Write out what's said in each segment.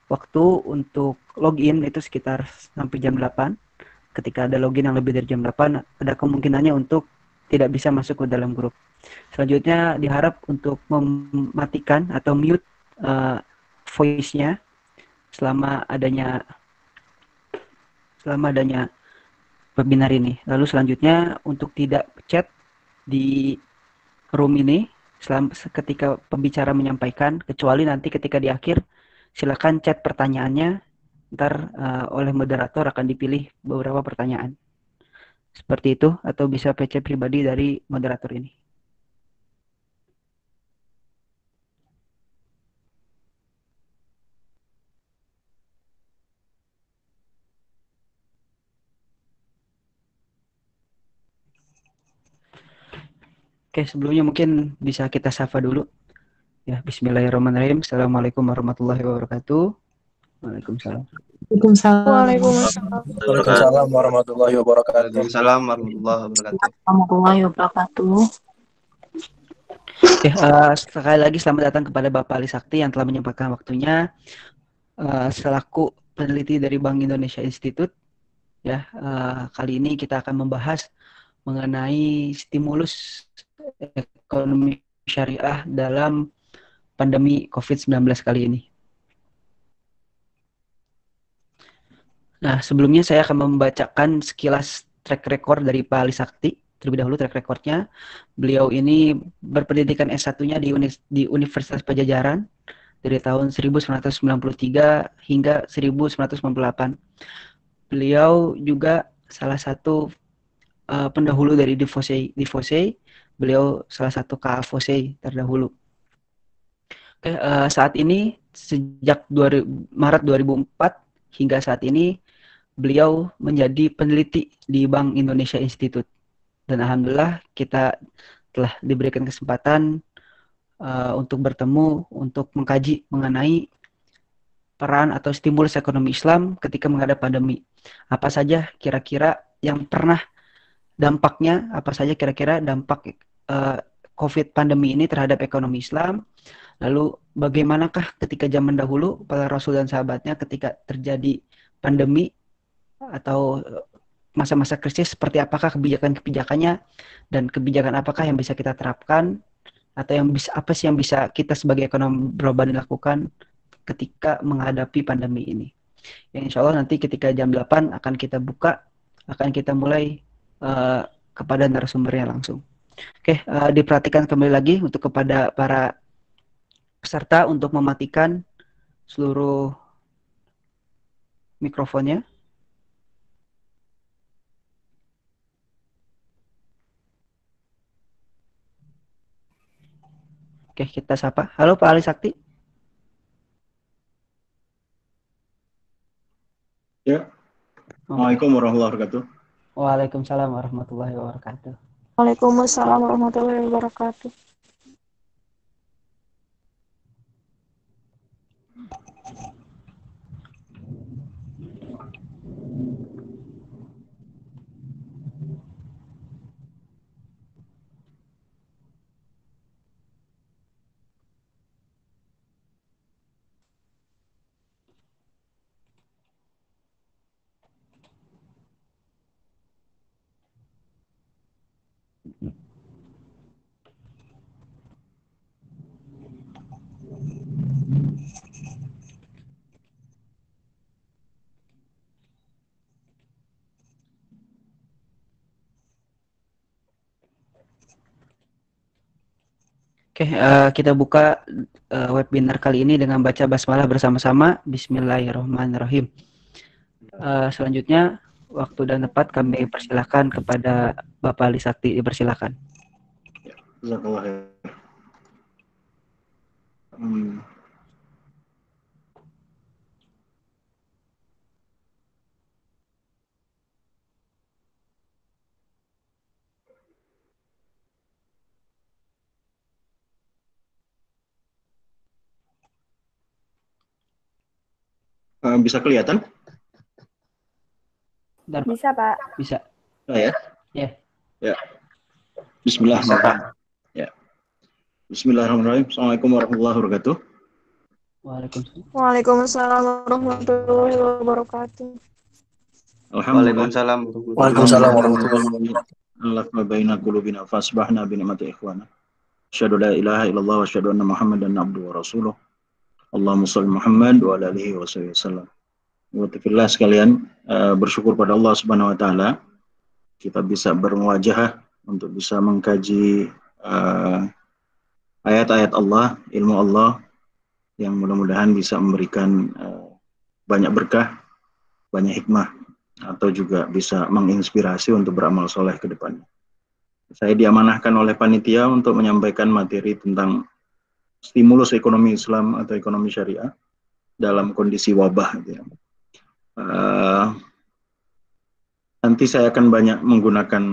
waktu untuk login itu sekitar sampai jam 8. Ketika ada login yang lebih dari jam 8, ada kemungkinannya untuk tidak bisa masuk ke dalam grup. Selanjutnya diharap untuk mematikan atau mute voice-nya selama adanya selama adanya webinar ini. Lalu selanjutnya untuk tidak chat di room ini ketika pembicara menyampaikan, kecuali nanti ketika di akhir silakan chat pertanyaannya, ntar oleh moderator akan dipilih beberapa pertanyaan. Seperti itu, atau bisa PC pribadi dari moderator ini. Oke, sebelumnya mungkin bisa kita sapa dulu. Ya, Bismillahirrahmanirrahim. Assalamualaikum warahmatullahi wabarakatuh. Waalaikumsalam. Waalaikumsalam. Waalaikumsalam warahmatullahi wabarakatuh. Waalaikumsalam warahmatullahi wabarakatuh. Warahmatullahi wabarakatuh. Oke, sekali lagi selamat datang kepada Bapak Ali Sakti yang telah menyempatkan waktunya selaku peneliti dari Bank Indonesia Institute. Ya, kali ini kita akan membahas mengenai stimulus ekonomi syariah dalam pandemi COVID-19 kali ini. Nah, sebelumnya saya akan membacakan sekilas track record dari Pak Ali Sakti. Terlebih dahulu track recordnya. Beliau ini berpendidikan S1-nya di Universitas Pajajaran dari tahun 1993 hingga 1998. Beliau juga salah satu pendahulu dari Divosei. Beliau salah satu KAVOSEI terdahulu. Oke, saat ini sejak Maret 2004 hingga saat ini beliau menjadi peneliti di Bank Indonesia Institute. Dan alhamdulillah kita telah diberikan kesempatan untuk bertemu, untuk mengkaji mengenai peran atau stimulus ekonomi Islam ketika menghadapi pandemi. Apa saja kira-kira yang pernah dampaknya, apa saja kira-kira dampak COVID pandemi ini terhadap ekonomi Islam. Lalu bagaimanakah ketika zaman dahulu para Rasul dan sahabatnya ketika terjadi pandemi atau masa-masa krisis, seperti apakah kebijakan-kebijakannya dan kebijakan apakah yang bisa kita terapkan atau yang bisa apa sih yang bisa kita sebagai ekonom global lakukan ketika menghadapi pandemi ini. Ya, insya Allah nanti ketika jam 8 akan kita buka, akan kita mulai kepada narasumbernya langsung. Oke, diperhatikan kembali lagi untuk kepada para peserta untuk mematikan seluruh mikrofonnya. Oke, kita sapa. Halo Pak Ali Sakti. Ya. Assalamualaikum warahmatullahi wabarakatuh. Waalaikumsalam warahmatullahi wabarakatuh. Waalaikumsalam warahmatullahi wabarakatuh. Oke, kita buka webinar kali ini dengan baca basmalah bersama-sama. Bismillahirrahmanirrahim. Selanjutnya, waktu dan tempat kami persilahkan kepada Bapak Ali Sakti. Dipersilahkan. Jazakallah khair. Bisa kelihatan? Bisa, Pak. Bisa. Ya. Ya. Ya. Bismillahirrahmanirrahim. Ya. Bismillahirrahmanirrahim. Assalamualaikum warahmatullahi wabarakatuh. Waalaikumsalam. Waalaikumsalam warahmatullahi wabarakatuh. Alhamdulillah. Waalaikumsalam Waalaikumsalam warahmatullahi warahmatullahi wabarakatuh. wabarakatuh. Allah baina qulubina fasbahna bi ni'mati ikhwana. Asyhadu la ilaha illallah wa asyhadu anna Muhammadan abduhu wa rasuluh. Allahumma shalli Muhammad wa ala alihi wa sahbihi wasallam. Wa sekalian, bersyukur pada Allah Subhanahu wa taala kita bisa bermuwajahah untuk bisa mengkaji ayat-ayat Allah, ilmu Allah yang mudah-mudahan bisa memberikan banyak berkah, banyak hikmah, atau juga bisa menginspirasi untuk beramal soleh ke depannya. Saya diamanahkan oleh panitia untuk menyampaikan materi tentang stimulus ekonomi Islam atau ekonomi syariah dalam kondisi wabah. Gitu ya. Nanti saya akan banyak menggunakan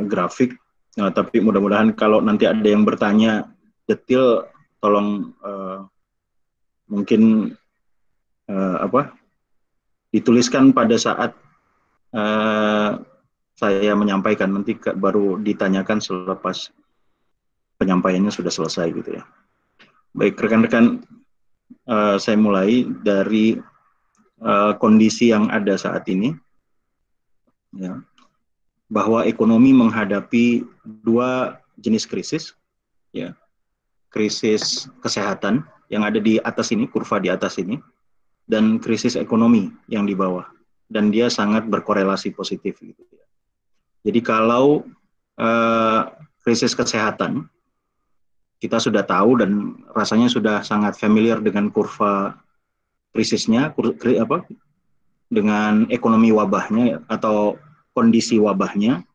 grafik, tapi mudah-mudahan kalau nanti ada yang bertanya detail, tolong mungkin dituliskan pada saat saya menyampaikan, nanti baru ditanyakan selepas penyampaiannya sudah selesai gitu ya. Baik rekan-rekan, saya mulai dari kondisi yang ada saat ini, ya, bahwa ekonomi menghadapi dua jenis krisis, ya, krisis kesehatan yang ada di atas ini, kurva di atas ini, dan krisis ekonomi yang di bawah, dan dia sangat berkorelasi positif gitu ya. Jadi kalau krisis kesehatan kita sudah tahu dan rasanya sudah sangat familiar dengan kurva krisisnya, dengan ekonomi wabahnya atau kondisi wabahnya,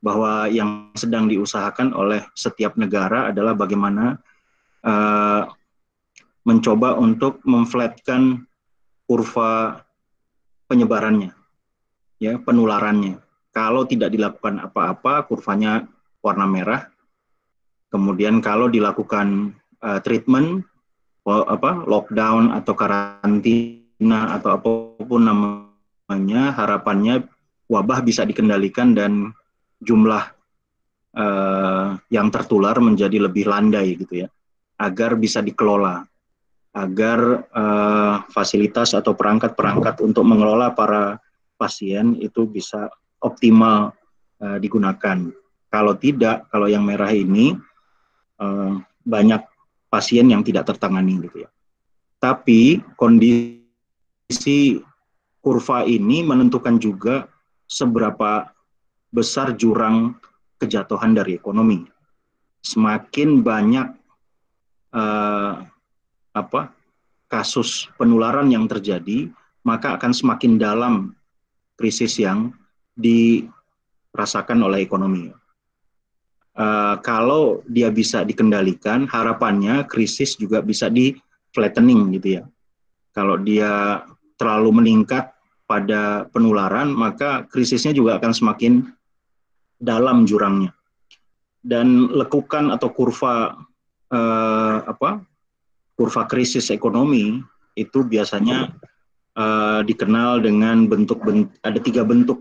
bahwa yang sedang diusahakan oleh setiap negara adalah bagaimana mencoba untuk memflatkan kurva penyebarannya, ya, penularannya. Kalau tidak dilakukan apa-apa, kurvanya warna merah. Kemudian kalau dilakukan treatment, lockdown atau karantina atau apapun namanya, harapannya wabah bisa dikendalikan dan jumlah yang tertular menjadi lebih landai gitu ya, agar bisa dikelola, agar fasilitas atau perangkat-perangkat untuk mengelola para pasien itu bisa optimal digunakan. Kalau tidak, kalau yang merah ini banyak pasien yang tidak tertangani gitu ya. Tapi kondisi kurva ini menentukan juga seberapa besar jurang kejatuhan dari ekonomi. Semakin banyak kasus penularan yang terjadi, maka akan semakin dalam krisis yang dirasakan oleh ekonomi. Kalau dia bisa dikendalikan, harapannya krisis juga bisa di flattening gitu ya. Kalau dia terlalu meningkat pada penularan, maka krisisnya juga akan semakin dalam jurangnya. Dan lekukan atau kurva kurva krisis ekonomi itu biasanya dikenal dengan ada 3 bentuk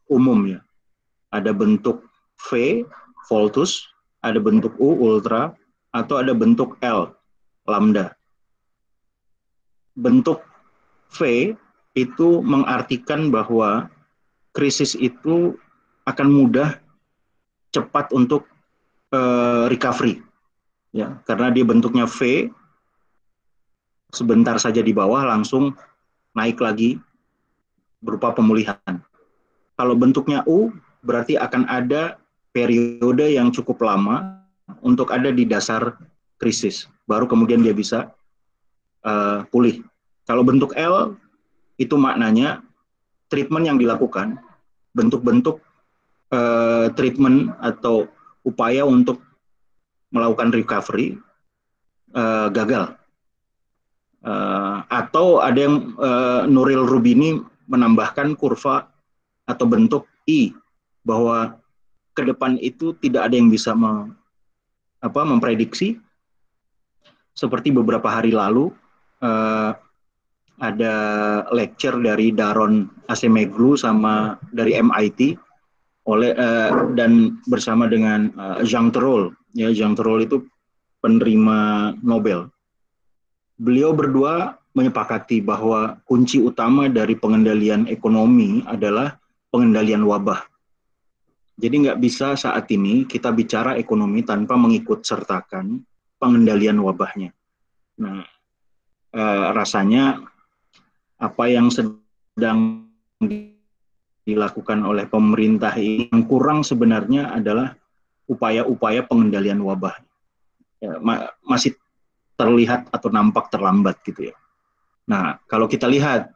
umum ya. Ada bentuk V, Voltus, ada bentuk U, Ultra, atau ada bentuk L, Lambda. Bentuk V itu mengartikan bahwa krisis itu akan mudah, cepat untuk recovery, ya, karena dia bentuknya V, sebentar saja di bawah langsung naik lagi berupa pemulihan. Kalau bentuknya U, berarti akan ada periode yang cukup lama untuk ada di dasar krisis, baru kemudian dia bisa pulih. Kalau bentuk L, itu maknanya treatment yang dilakukan, bentuk-bentuk treatment atau upaya untuk melakukan recovery gagal. Atau ada yang Nuril Rubini menambahkan kurva atau bentuk I, bahwa ke depan itu tidak ada yang bisa memprediksi. Seperti beberapa hari lalu ada lecture dari Daron Acemoglu sama dari MIT dan bersama dengan Jean Tirole. Ya, Jean Tirole itu penerima Nobel beliau berdua menyepakati bahwa kunci utama dari pengendalian ekonomi adalah pengendalian wabah. Jadi nggak bisa saat ini kita bicara ekonomi tanpa mengikut sertakan pengendalian wabahnya. Nah, rasanya apa yang sedang dilakukan oleh pemerintah ini yang kurang sebenarnya adalah upaya-upaya pengendalian wabah. Ya, masih terlihat atau nampak terlambat gitu ya. Nah, kalau kita lihat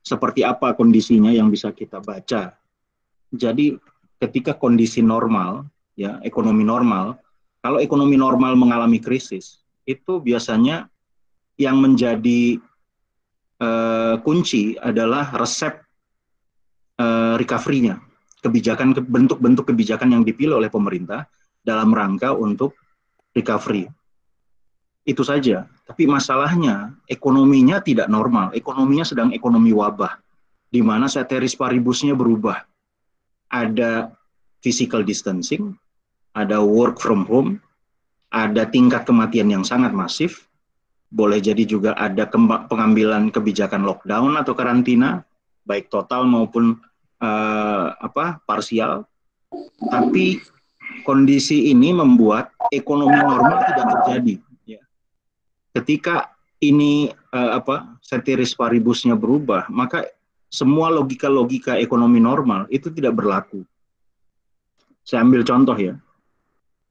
seperti apa kondisinya yang bisa kita baca. Jadi ketika kondisi normal, ya ekonomi normal, kalau ekonomi normal mengalami krisis, itu biasanya yang menjadi kunci adalah resep recovery-nya, kebijakan bentuk-bentuk kebijakan yang dipilih oleh pemerintah dalam rangka untuk recovery. Itu saja. Tapi masalahnya ekonominya tidak normal. Ekonominya sedang ekonomi wabah, di mana ceteris paribusnya berubah. Ada physical distancing, ada work from home, ada tingkat kematian yang sangat masif, boleh jadi juga ada pengambilan kebijakan lockdown atau karantina, baik total maupun parsial. Tapi kondisi ini membuat ekonomi normal tidak terjadi. Ya. Ketika ini ceteris paribusnya berubah, maka semua logika-logika ekonomi normal itu tidak berlaku. Saya ambil contoh ya.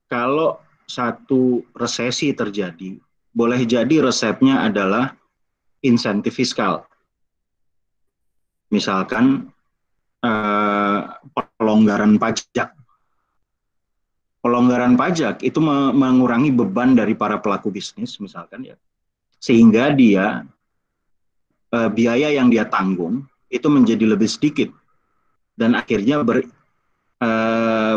Kalau satu resesi terjadi, boleh jadi resepnya adalah insentif fiskal. Misalkan pelonggaran pajak. Pelonggaran pajak itu mengurangi beban dari para pelaku bisnis misalkan ya. Sehingga dia biaya yang dia tanggung itu menjadi lebih sedikit dan akhirnya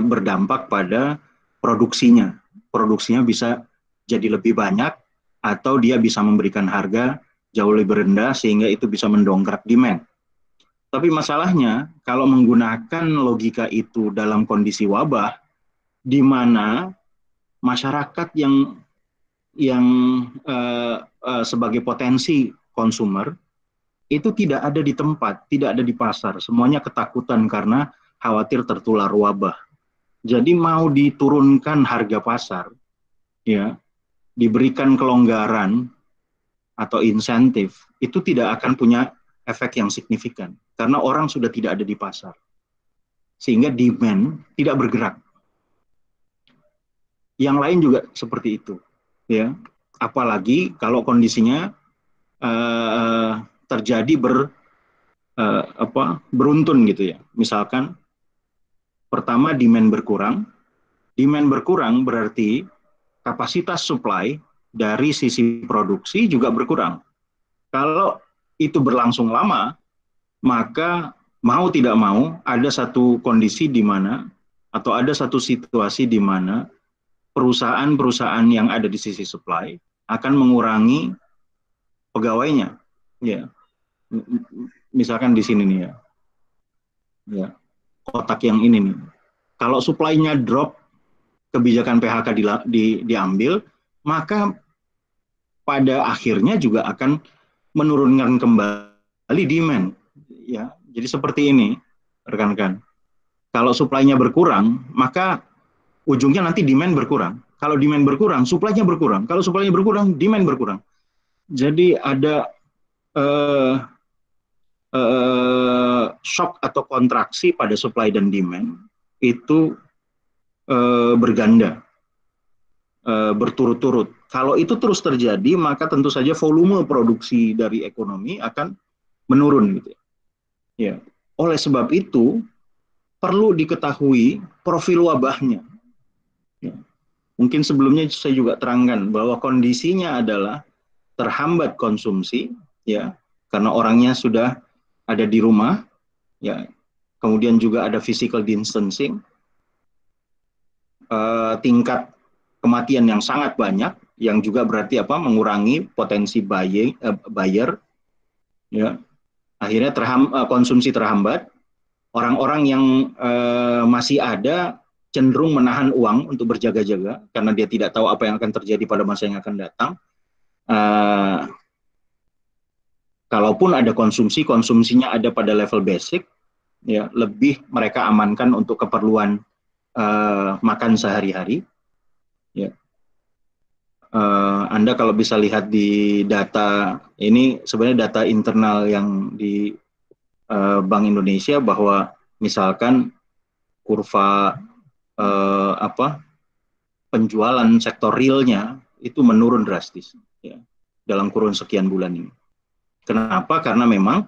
berdampak pada produksinya. Produksinya bisa jadi lebih banyak atau dia bisa memberikan harga jauh lebih rendah sehingga itu bisa mendongkrak demand. Tapi masalahnya kalau menggunakan logika itu dalam kondisi wabah di mana masyarakat yang sebagai potensi konsumer itu tidak ada di tempat, tidak ada di pasar, semuanya ketakutan karena khawatir tertular wabah. Jadi mau diturunkan harga pasar, ya, diberikan kelonggaran atau insentif, itu tidak akan punya efek yang signifikan karena orang sudah tidak ada di pasar, sehingga demand tidak bergerak. Yang lain juga seperti itu, ya. Apalagi kalau kondisinya terjadi beruntun gitu ya. Misalkan pertama demand berkurang berarti kapasitas supply dari sisi produksi juga berkurang. Kalau itu berlangsung lama, maka mau tidak mau ada satu kondisi di mana atau ada satu situasi di mana perusahaan-perusahaan yang ada di sisi supply akan mengurangi pegawainya. Ya. Misalkan di sini nih ya. Ya. Kotak yang ini nih. Kalau supply-nya drop, kebijakan PHK diambil, maka pada akhirnya juga akan menurunkan kembali demand. Ya, jadi seperti ini, rekan-rekan. Kalau supply-nya berkurang, maka ujungnya nanti demand berkurang. Kalau demand berkurang, supply-nya berkurang. Kalau supply-nya berkurang, demand berkurang. Jadi ada shock atau kontraksi pada supply dan demand itu berganda, berturut-turut. Kalau itu terus terjadi, maka tentu saja volume produksi dari ekonomi akan menurun, gitu. Ya. Oleh sebab itu, perlu diketahui profil wabahnya. Ya. Mungkin sebelumnya saya juga terangkan bahwa kondisinya adalah terhambat konsumsi, ya, karena orangnya sudah ada di rumah, ya. Kemudian juga ada physical distancing, tingkat kematian yang sangat banyak, yang juga berarti mengurangi potensi buyer, ya. Akhirnya konsumsi terhambat. Orang-orang yang masih ada cenderung menahan uang untuk berjaga-jaga karena dia tidak tahu apa yang akan terjadi pada masa yang akan datang. kalaupun ada konsumsinya ada pada level basic, ya lebih mereka amankan untuk keperluan makan sehari-hari. Ya. Anda kalau bisa lihat di data ini sebenarnya data internal yang di Bank Indonesia bahwa misalkan kurva penjualan sektor realnya itu menurun drastis ya, dalam kurun sekian bulan ini. Kenapa? Karena memang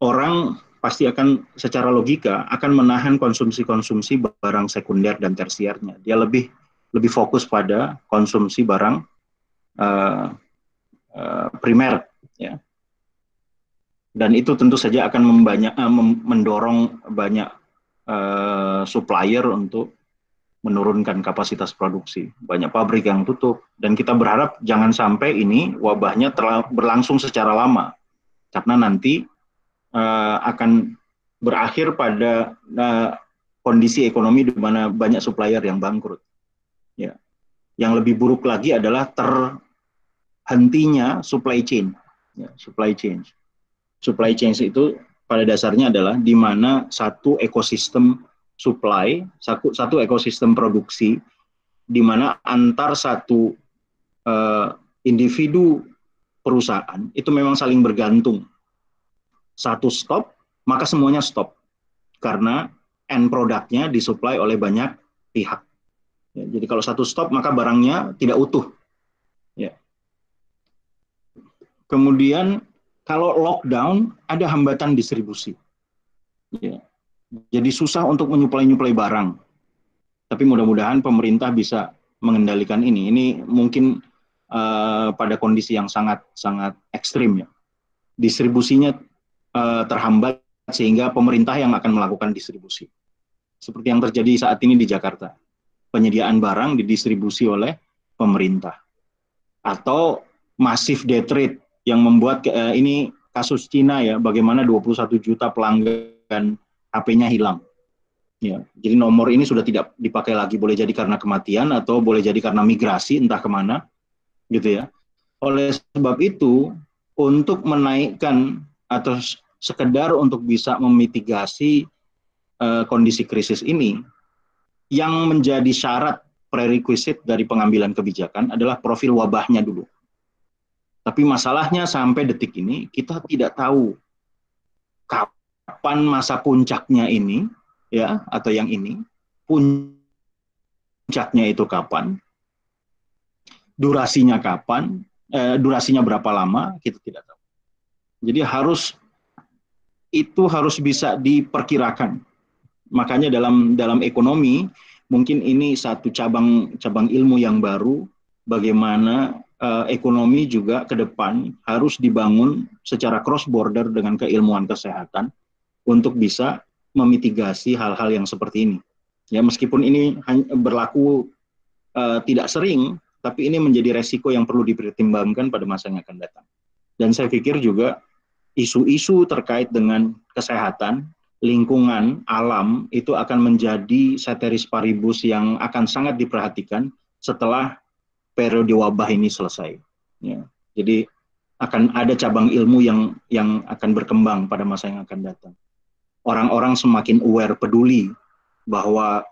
orang pasti akan secara logika akan menahan konsumsi barang sekunder dan tersiernya. Dia lebih fokus pada konsumsi barang primer, ya. Dan itu tentu saja akan mendorong banyak supplier untuk menurunkan kapasitas produksi. Banyak pabrik yang tutup, dan kita berharap jangan sampai ini wabahnya berlangsung secara lama, karena nanti akan berakhir pada kondisi ekonomi di mana banyak supplier yang bangkrut. Ya. Yang lebih buruk lagi adalah terhentinya supply chain. Ya, supply chain itu pada dasarnya adalah di mana satu ekosistem supply, satu ekosistem produksi, di mana antar satu individu perusahaan itu memang saling bergantung. Satu stop, maka semuanya stop. Karena end produknya disuplai oleh banyak pihak. Ya, jadi kalau satu stop, maka barangnya tidak utuh. Ya. Kemudian kalau lockdown, ada hambatan distribusi. Ya. Jadi susah untuk menyuplai barang. Tapi mudah-mudahan pemerintah bisa mengendalikan ini. Ini mungkin pada kondisi yang sangat ekstrim ya. Distribusinya terhambat sehingga pemerintah yang akan melakukan distribusi. Seperti yang terjadi saat ini di Jakarta. Penyediaan barang didistribusi oleh pemerintah. Atau massive death rate yang membuat ini kasus Cina ya, bagaimana 21 juta pelanggan HP-nya hilang. Ya, jadi nomor ini sudah tidak dipakai lagi, boleh jadi karena kematian atau boleh jadi karena migrasi entah kemana, gitu ya. Oleh sebab itu, untuk menaikkan atau sekedar untuk bisa memitigasi kondisi krisis ini, yang menjadi syarat prerequisite dari pengambilan kebijakan adalah profil wabahnya dulu. Tapi masalahnya sampai detik ini kita tidak tahu kapan masa puncaknya ini, ya, atau yang ini, puncaknya itu kapan, durasinya kapan, durasinya berapa lama, kita tidak tahu. Jadi itu harus bisa diperkirakan. Makanya dalam ekonomi mungkin ini satu cabang ilmu yang baru, bagaimana ekonomi juga ke depan harus dibangun secara cross border dengan keilmuan kesehatan untuk bisa memitigasi hal-hal yang seperti ini. Ya, meskipun ini berlaku tidak sering, tapi ini menjadi resiko yang perlu dipertimbangkan pada masa yang akan datang. Dan saya pikir juga isu-isu terkait dengan kesehatan, lingkungan, alam, itu akan menjadi ceteris paribus yang akan sangat diperhatikan setelah periode wabah ini selesai. Ya. Jadi akan ada cabang ilmu yang akan berkembang pada masa yang akan datang. Orang-orang semakin aware, peduli bahwa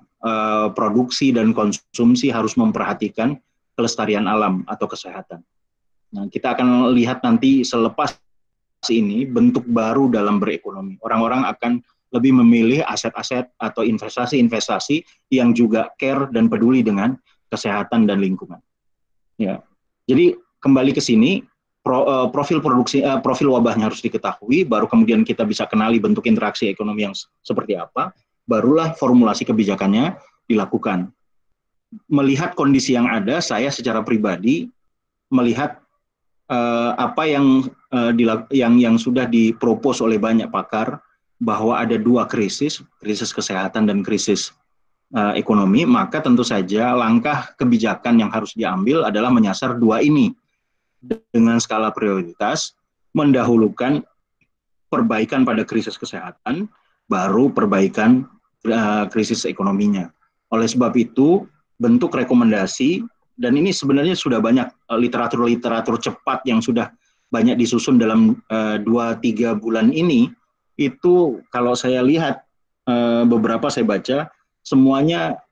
produksi dan konsumsi harus memperhatikan kelestarian alam atau kesehatan. Nah, kita akan lihat nanti selepas ini bentuk baru dalam berekonomi. Orang-orang akan lebih memilih aset-aset atau investasi-investasi yang juga care dan peduli dengan kesehatan dan lingkungan. Ya, jadi kembali ke sini, profil wabahnya harus diketahui, baru kemudian kita bisa kenali bentuk interaksi ekonomi yang seperti apa, barulah formulasi kebijakannya dilakukan. Melihat kondisi yang ada, saya secara pribadi melihat apa yang sudah dipropos oleh banyak pakar, bahwa ada dua krisis kesehatan dan krisis ekonomi, maka tentu saja langkah kebijakan yang harus diambil adalah menyasar dua ini dengan skala prioritas, mendahulukan perbaikan pada krisis kesehatan, baru perbaikan krisis ekonominya. Oleh sebab itu, bentuk rekomendasi, dan ini sebenarnya sudah banyak literatur-literatur cepat yang sudah banyak disusun dalam 2-3 bulan ini. Itu kalau saya lihat beberapa saya baca, semuanya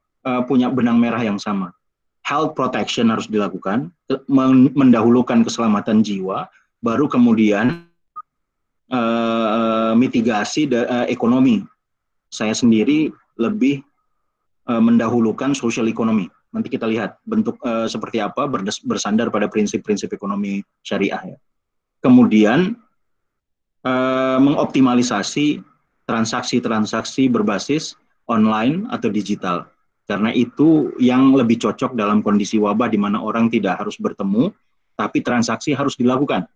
punya benang merah yang sama. Health protection harus dilakukan, mendahulukan keselamatan jiwa, baru kemudian mitigasi ekonomi. Saya sendiri lebih mendahulukan social economy. Nanti kita lihat bentuk seperti apa bersandar pada prinsip-prinsip ekonomi syariah. Ya. Kemudian mengoptimalisasi transaksi-transaksi berbasis online atau digital. Karena itu yang lebih cocok dalam kondisi wabah di mana orang tidak harus bertemu, tapi transaksi harus dilakukan.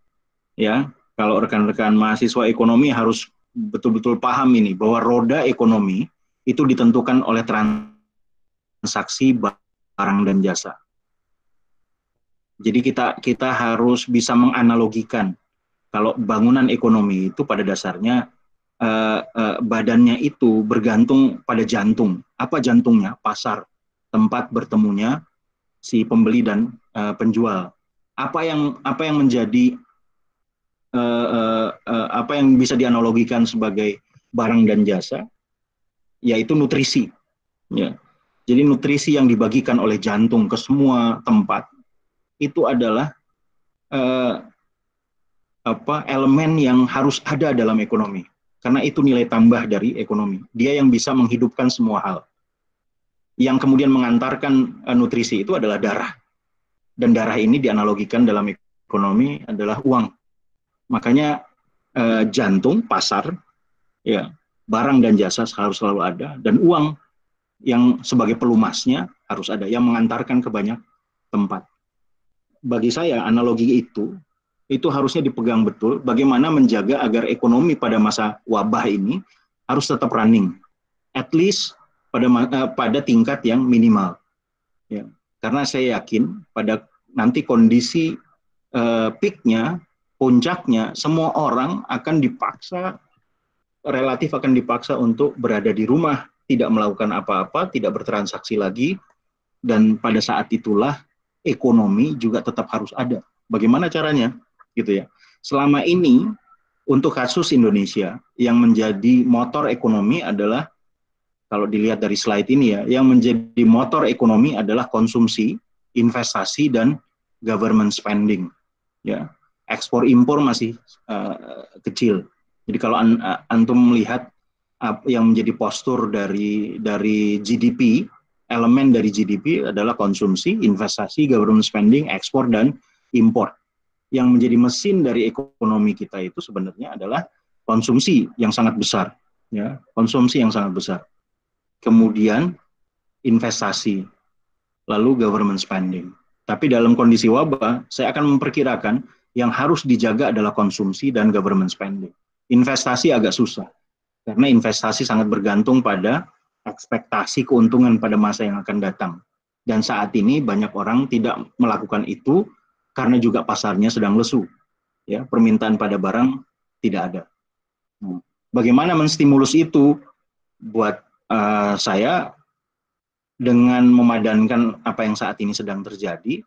Ya, kalau rekan-rekan mahasiswa ekonomi harus betul-betul paham ini bahwa roda ekonomi itu ditentukan oleh transaksi barang dan jasa. Jadi kita harus bisa menganalogikan kalau bangunan ekonomi itu pada dasarnya badannya itu bergantung pada jantung. Apa jantungnya? Pasar, tempat bertemunya si pembeli dan penjual. Apa yang menjadi apa yang bisa dianalogikan sebagai barang dan jasa, yaitu nutrisi. Ya. Jadi nutrisi yang dibagikan oleh jantung ke semua tempat itu adalah elemen yang harus ada dalam ekonomi. Karena itu nilai tambah dari ekonomi. Dia yang bisa menghidupkan semua hal. Yang kemudian mengantarkan nutrisi itu adalah darah. Dan darah ini dianalogikan dalam ekonomi adalah uang. Makanya jantung, pasar, ya, barang dan jasa harus selalu ada, dan uang yang sebagai pelumasnya harus ada, yang mengantarkan ke banyak tempat. Bagi saya analogi itu harusnya dipegang betul, bagaimana menjaga agar ekonomi pada masa wabah ini harus tetap running, at least pada tingkat yang minimal. Ya. Karena saya yakin pada nanti kondisi peaknya, puncaknya, semua orang akan relatif dipaksa untuk berada di rumah, tidak melakukan apa-apa, tidak bertransaksi lagi, dan pada saat itulah ekonomi juga tetap harus ada. Bagaimana caranya? Gitu ya. Selama ini untuk kasus Indonesia yang menjadi motor ekonomi adalah, kalau dilihat dari slide ini ya, yang menjadi motor ekonomi adalah konsumsi, investasi, dan government spending. Ya, ekspor impor masih kecil. Jadi kalau antum melihat yang menjadi postur dari GDP, elemen dari GDP adalah konsumsi, investasi, government spending, ekspor, dan impor. Yang menjadi mesin dari ekonomi kita itu sebenarnya adalah konsumsi yang sangat besar, ya, konsumsi yang sangat besar. Kemudian investasi, lalu government spending. Tapi dalam kondisi wabah, saya akan memperkirakan yang harus dijaga adalah konsumsi dan government spending. Investasi agak susah, karena investasi sangat bergantung pada ekspektasi keuntungan pada masa yang akan datang. Dan saat ini banyak orang tidak melakukan itu karena juga pasarnya sedang lesu. Ya, permintaan pada barang tidak ada. Bagaimana menstimulus itu? Buat saya, dengan memadankan apa yang saat ini sedang terjadi,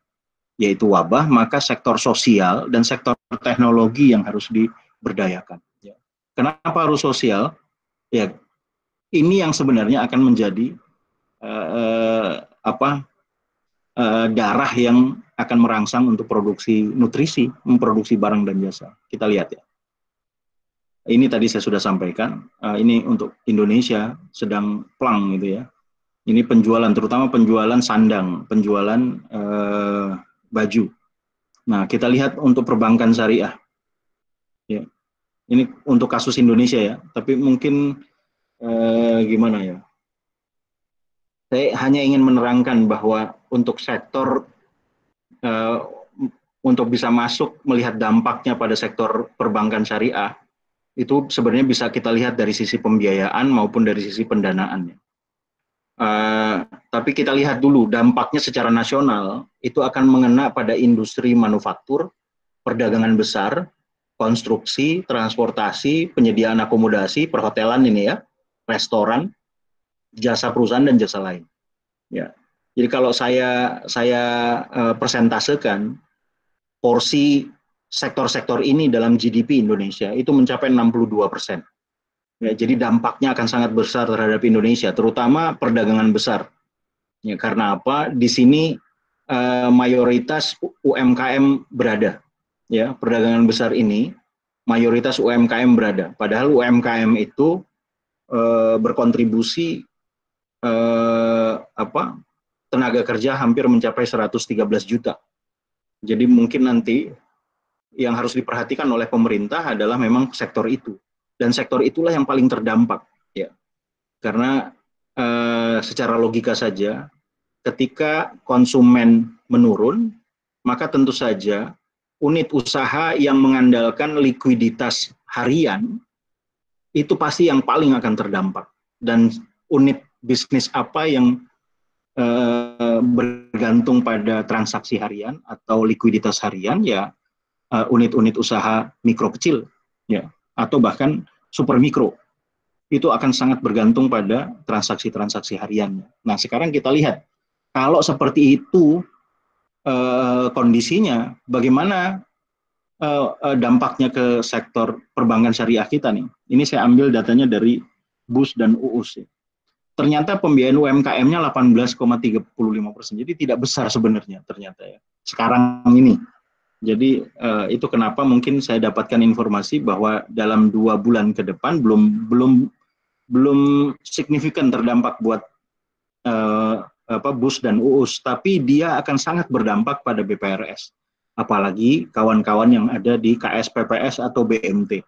yaitu wabah, maka sektor sosial dan sektor teknologi yang harus diberdayakan. Ya. Kenapa harus sosial? Ya, ini yang sebenarnya akan menjadi darah yang akan merangsang untuk produksi nutrisi, memproduksi barang dan jasa. Kita lihat ya. Ini tadi saya sudah sampaikan. Ini untuk Indonesia sedang plang gitu ya. Ini penjualan, terutama penjualan sandang, penjualan baju. Nah, kita lihat untuk perbankan syariah. Ya. Ini untuk kasus Indonesia ya, tapi mungkin gimana ya? Saya hanya ingin menerangkan bahwa untuk sektor untuk bisa masuk melihat dampaknya pada sektor perbankan syariah, itu sebenarnya bisa kita lihat dari sisi pembiayaan maupun dari sisi pendanaan. Tapi kita lihat dulu dampaknya secara nasional, itu akan mengena pada industri manufaktur, perdagangan besar, konstruksi, transportasi, penyediaan akomodasi, perhotelan ini ya, restoran, jasa perusahaan dan jasa lain. Ya, Jadi kalau saya persentasekan porsi sektor-sektor ini dalam GDP Indonesia itu mencapai 62%. Ya, jadi dampaknya akan sangat besar terhadap Indonesia, terutama perdagangan besar. Ya, karena apa? Di sini mayoritas UMKM berada. Ya, perdagangan besar ini mayoritas UMKM berada. Padahal UMKM itu berkontribusi tenaga kerja hampir mencapai 113 juta. Jadi mungkin nanti yang harus diperhatikan oleh pemerintah adalah memang sektor itu. Dan sektor itulah yang paling terdampak. Ya. Karena secara logika saja, ketika konsumen menurun, maka tentu saja unit usaha yang mengandalkan likuiditas harian, itu pasti yang paling akan terdampak. Dan unit bisnis apa yang bergantung pada transaksi harian atau likuiditas harian, ya unit-unit usaha mikro kecil, ya, atau bahkan super mikro, itu akan sangat bergantung pada transaksi-transaksi hariannya. Nah, sekarang kita lihat, kalau seperti itu kondisinya, bagaimana dampaknya ke sektor perbankan syariah kita nih? Ini saya ambil datanya dari BUS dan UUS. Ya. Ternyata pembiayaan UMKM-nya 18,35%, jadi tidak besar sebenarnya ternyata ya. Sekarang ini. Jadi itu kenapa mungkin saya dapatkan informasi bahwa dalam 2 bulan ke depan belum signifikan terdampak buat BUS dan UUS, tapi dia akan sangat berdampak pada BPRS. Apalagi kawan-kawan yang ada di KSPPS atau BMT.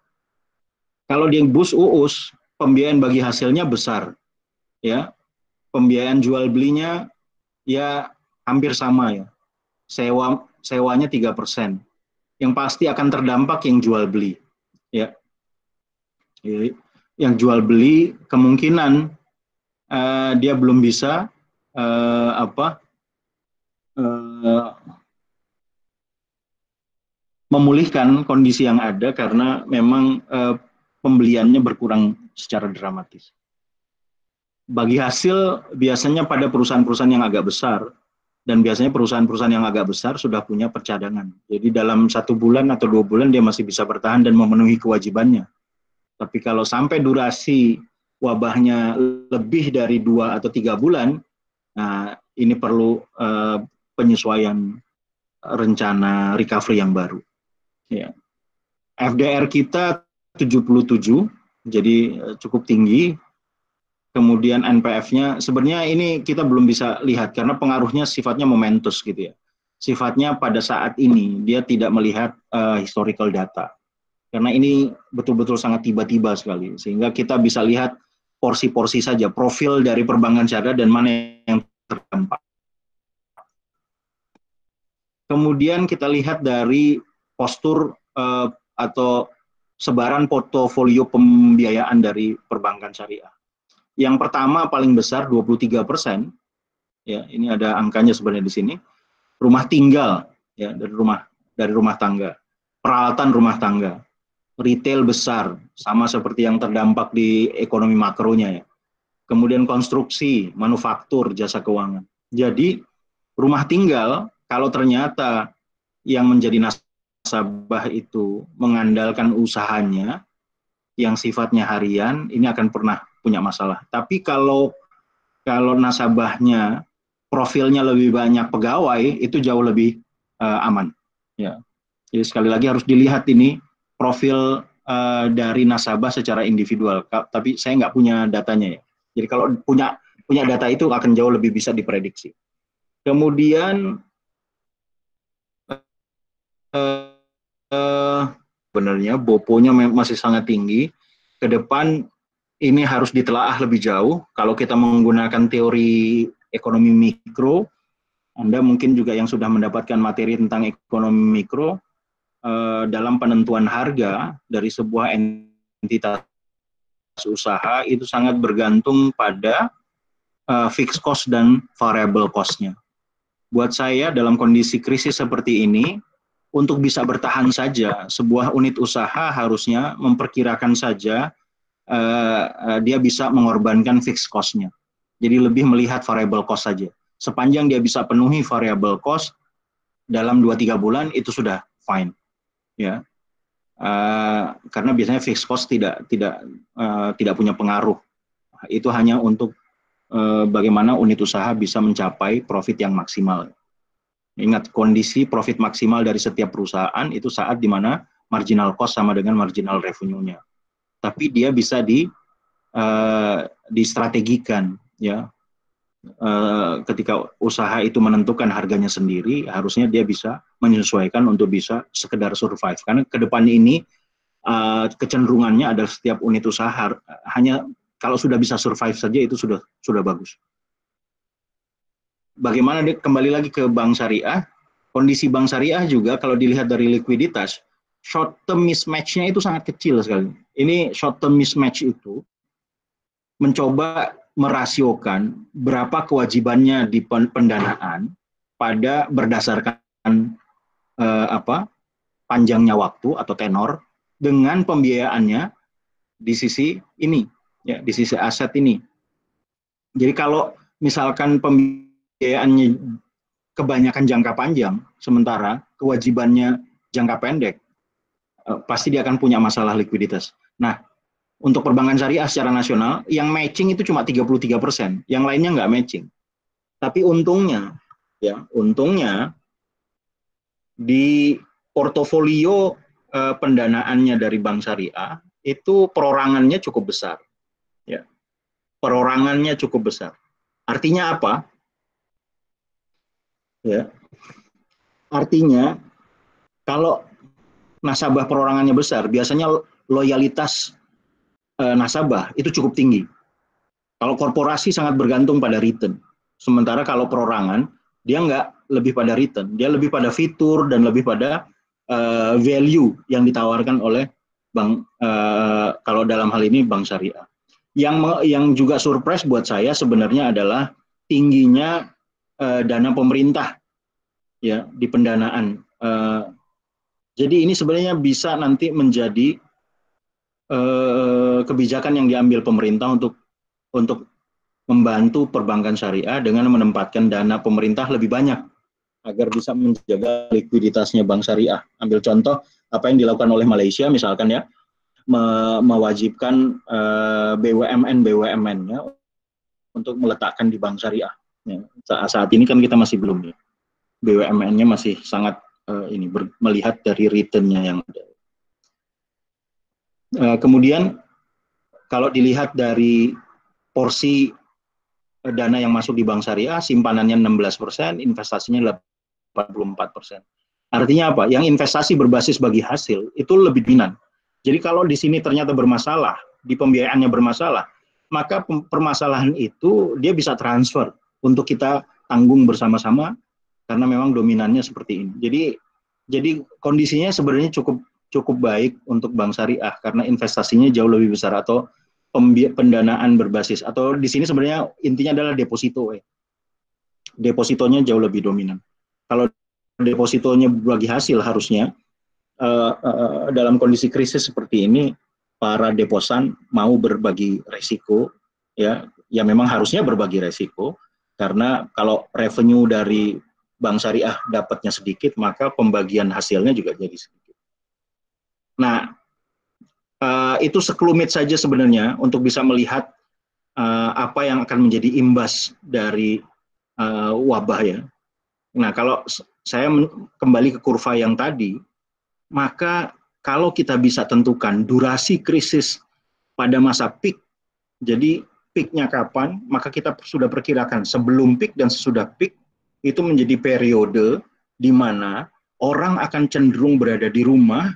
Kalau di BUS UUS, pembiayaan bagi hasilnya besar. Ya, pembiayaan jual belinya ya hampir sama ya. Sewanya 3%. Yang pasti akan terdampak yang jual beli. Ya. Jadi, yang jual beli kemungkinan dia belum bisa memulihkan kondisi yang ada karena memang pembeliannya berkurang secara dramatis. Bagi hasil biasanya pada perusahaan-perusahaan yang agak besar, dan biasanya perusahaan-perusahaan yang agak besar sudah punya percadangan. Jadi dalam 1 bulan atau 2 bulan dia masih bisa bertahan dan memenuhi kewajibannya. Tapi kalau sampai durasi wabahnya lebih dari 2 atau 3 bulan, nah ini perlu penyesuaian rencana recovery yang baru. Ya. FDR kita 77, jadi cukup tinggi. Kemudian NPF-nya sebenarnya ini kita belum bisa lihat karena pengaruhnya sifatnya momentus gitu ya. Sifatnya pada saat ini dia tidak melihat historical data. Karena ini betul-betul sangat tiba-tiba sekali sehingga kita bisa lihat porsi-porsi saja profil dari perbankan syariah dan mana yang terdampak. Kemudian kita lihat dari postur atau sebaran portofolio pembiayaan dari perbankan syariah. Yang pertama paling besar 23%, ya ini ada angkanya sebenarnya di sini. Rumah tinggal, ya dari rumah tangga, peralatan rumah tangga, retail besar, sama seperti yang terdampak di ekonomi makronya ya. Kemudian konstruksi, manufaktur, jasa keuangan. Jadi rumah tinggal kalau ternyata yang menjadi nasabah itu mengandalkan usahanya yang sifatnya harian, ini akan pernah punya masalah. Tapi kalau nasabahnya profilnya lebih banyak pegawai, itu jauh lebih aman. Ya. Jadi sekali lagi harus dilihat ini profil dari nasabah secara individual. Tapi saya nggak punya datanya ya. Jadi kalau punya data itu akan jauh lebih bisa diprediksi. Kemudian sebenarnya BOPO-nya masih sangat tinggi. Ke depan ini harus ditelaah lebih jauh. Kalau kita menggunakan teori ekonomi mikro, Anda mungkin juga yang sudah mendapatkan materi tentang ekonomi mikro, dalam penentuan harga dari sebuah entitas usaha itu sangat bergantung pada fixed cost dan variable cost-nya. Buat saya dalam kondisi krisis seperti ini, untuk bisa bertahan saja, sebuah unit usaha harusnya memperkirakan saja dia bisa mengorbankan fixed cost-nya. Jadi lebih melihat variable cost saja. sepanjang dia bisa penuhi variable cost dalam 2-3 bulan itu sudah fine, ya. Karena biasanya fixed cost tidak punya pengaruh. Itu hanya untuk bagaimana unit usaha bisa mencapai profit yang maksimal. Ingat, kondisi profit maksimal dari setiap perusahaan itu saat di mana marginal cost sama dengan marginal revenue-nya. Tapi dia bisa distrategikan, ya. Ketika usaha itu menentukan harganya sendiri, harusnya dia bisa menyesuaikan untuk bisa sekedar survive. Karena ke depan ini kecenderungannya adalah setiap unit usaha hanya kalau sudah bisa survive saja itu sudah bagus. Bagaimana kembali lagi ke bank syariah, kondisi bank syariah juga kalau dilihat dari likuiditas, short term mismatch-nya itu sangat kecil sekali. Ini short term mismatch itu mencoba merasiokan berapa kewajibannya di pendanaan pada berdasarkan panjangnya waktu atau tenor dengan pembiayaannya di sisi ini, ya, di sisi aset ini. Jadi kalau misalkan pembiayaannya kebanyakan jangka panjang, sementara kewajibannya jangka pendek, pasti dia akan punya masalah likuiditas. Nah, untuk perbankan syariah secara nasional, yang matching itu cuma 33%, yang lainnya nggak matching. Tapi untungnya di portofolio pendanaannya dari bank syariah itu perorangannya cukup besar, ya. Perorangannya cukup besar. Artinya apa? Ya, artinya kalau nasabah perorangannya besar, biasanya loyalitas nasabah itu cukup tinggi. Kalau korporasi sangat bergantung pada return, sementara kalau perorangan dia nggak lebih pada return, dia lebih pada fitur dan lebih pada value yang ditawarkan oleh bank, kalau dalam hal ini bank syariah. Yang juga surprise buat saya sebenarnya adalah tingginya dana pemerintah, ya, di pendanaan. Jadi ini sebenarnya bisa nanti menjadi kebijakan yang diambil pemerintah untuk membantu perbankan syariah dengan menempatkan dana pemerintah lebih banyak agar bisa menjaga likuiditasnya bank syariah. Ambil contoh apa yang dilakukan oleh Malaysia misalkan, ya, mewajibkan BUMN-nya untuk meletakkan di bank syariah. Ya, saat ini kan kita masih belum, ya. BUMN-nya masih sangat melihat dari return-nya yang ada. Kemudian kalau dilihat dari porsi dana yang masuk di bank syariah, simpanannya 16%, investasinya 84%. Artinya apa? Yang investasi berbasis bagi hasil itu lebih dominan. Jadi kalau di sini ternyata bermasalah, di pembiayaannya bermasalah, maka permasalahan itu dia bisa transfer untuk kita tanggung bersama-sama karena memang dominannya seperti ini. Jadi kondisinya sebenarnya cukup baik untuk bank syariah karena investasinya jauh lebih besar atau pendanaan berbasis, atau di sini sebenarnya intinya adalah deposito. Depositonya jauh lebih dominan. Kalau depositonya berbagi hasil, harusnya dalam kondisi krisis seperti ini para deposan mau berbagi resiko, ya memang harusnya berbagi resiko karena kalau revenue dari bank syariah dapatnya sedikit, maka pembagian hasilnya juga jadi sedikit. Nah, itu sekelumit saja sebenarnya untuk bisa melihat apa yang akan menjadi imbas dari wabah, ya. Nah, kalau saya kembali ke kurva yang tadi, maka kalau kita bisa tentukan durasi krisis pada masa peak, jadi peaknya kapan, maka kita sudah perkirakan sebelum peak dan sesudah peak itu menjadi periode di mana orang akan cenderung berada di rumah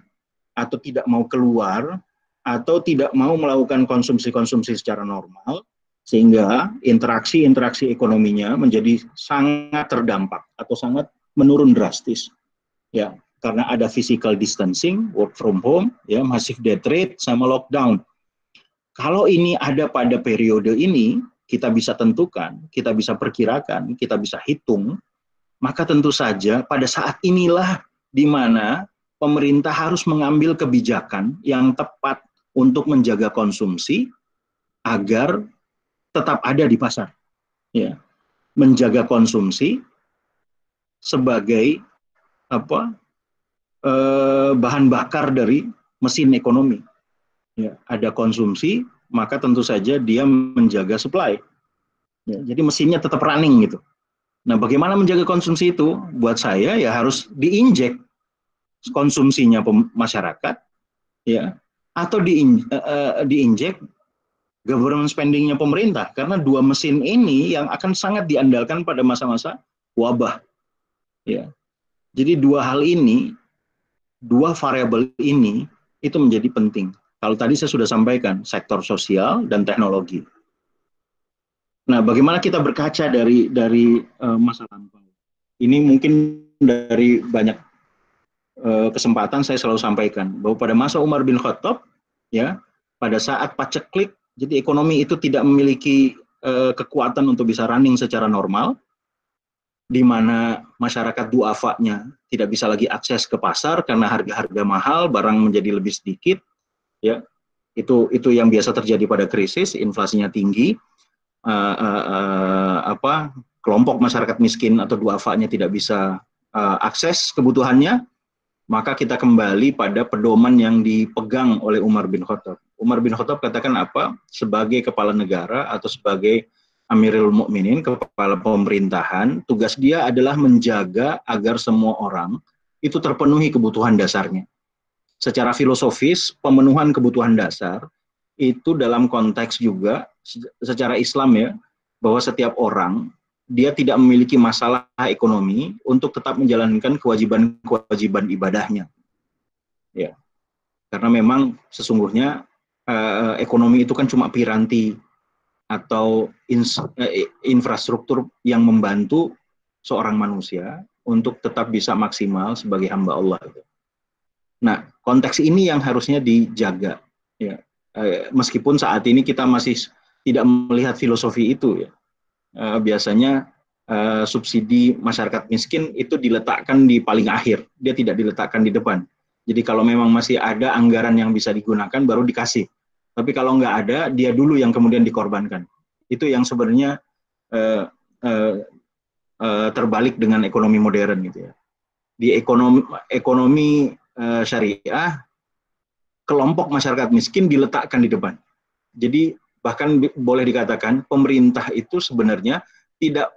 atau tidak mau keluar atau tidak mau melakukan konsumsi secara normal, sehingga interaksi ekonominya menjadi sangat terdampak atau sangat menurun drastis, ya, karena ada physical distancing, work from home, ya, massive death rate sama lockdown. Kalau ini ada pada periode ini, kita bisa tentukan, kita bisa perkirakan, kita bisa hitung, maka tentu saja pada saat inilah di mana pemerintah harus mengambil kebijakan yang tepat untuk menjaga konsumsi agar tetap ada di pasar. Ya. menjaga konsumsi sebagai bahan bakar dari mesin ekonomi. Ya, ada konsumsi, maka tentu saja dia menjaga supply. Ya, jadi mesinnya tetap running gitu. Nah, bagaimana menjaga konsumsi itu? Buat saya ya harus diinjek konsumsinya masyarakat, ya, atau diinjek government spendingnya pemerintah, karena dua mesin ini yang akan sangat diandalkan pada masa-masa wabah. Ya, jadi dua hal ini, dua variabel ini itu menjadi penting. Kalau tadi saya sudah sampaikan, sektor sosial dan teknologi. Nah, bagaimana kita berkaca dari masa lampau? Ini mungkin dari banyak kesempatan saya selalu sampaikan bahwa pada masa Umar bin Khattab, ya, pada saat paceklik, jadi ekonomi itu tidak memiliki kekuatan untuk bisa running secara normal, di mana masyarakat du'afanya tidak bisa lagi akses ke pasar karena harga-harga mahal, barang menjadi lebih sedikit. Ya, itu yang biasa terjadi pada krisis, inflasinya tinggi, kelompok masyarakat miskin atau du'afanya tidak bisa akses kebutuhannya, maka kita kembali pada pedoman yang dipegang oleh Umar bin Khattab. Umar bin Khattab katakan apa? Sebagai kepala negara atau sebagai Amirul Mukminin, kepala pemerintahan, tugas dia adalah menjaga agar semua orang itu terpenuhi kebutuhan dasarnya. Secara filosofis, pemenuhan kebutuhan dasar itu dalam konteks juga secara Islam ya, bahwa setiap orang dia tidak memiliki masalah ekonomi untuk tetap menjalankan kewajiban ibadahnya. Ya. Karena memang sesungguhnya ekonomi itu kan cuma piranti atau infrastruktur yang membantu seorang manusia untuk tetap bisa maksimal sebagai hamba Allah. Nah, konteks ini yang harusnya dijaga, ya. Meskipun saat ini kita masih tidak melihat filosofi itu, ya. Biasanya subsidi masyarakat miskin itu diletakkan di paling akhir, dia tidak diletakkan di depan. Jadi kalau memang masih ada anggaran yang bisa digunakan, baru dikasih. Tapi kalau nggak ada, dia dulu yang kemudian dikorbankan. Itu yang sebenarnya terbalik dengan ekonomi modern gitu ya. Di ekonomi syariah, kelompok masyarakat miskin diletakkan di depan. Jadi bahkan boleh dikatakan pemerintah itu sebenarnya tidak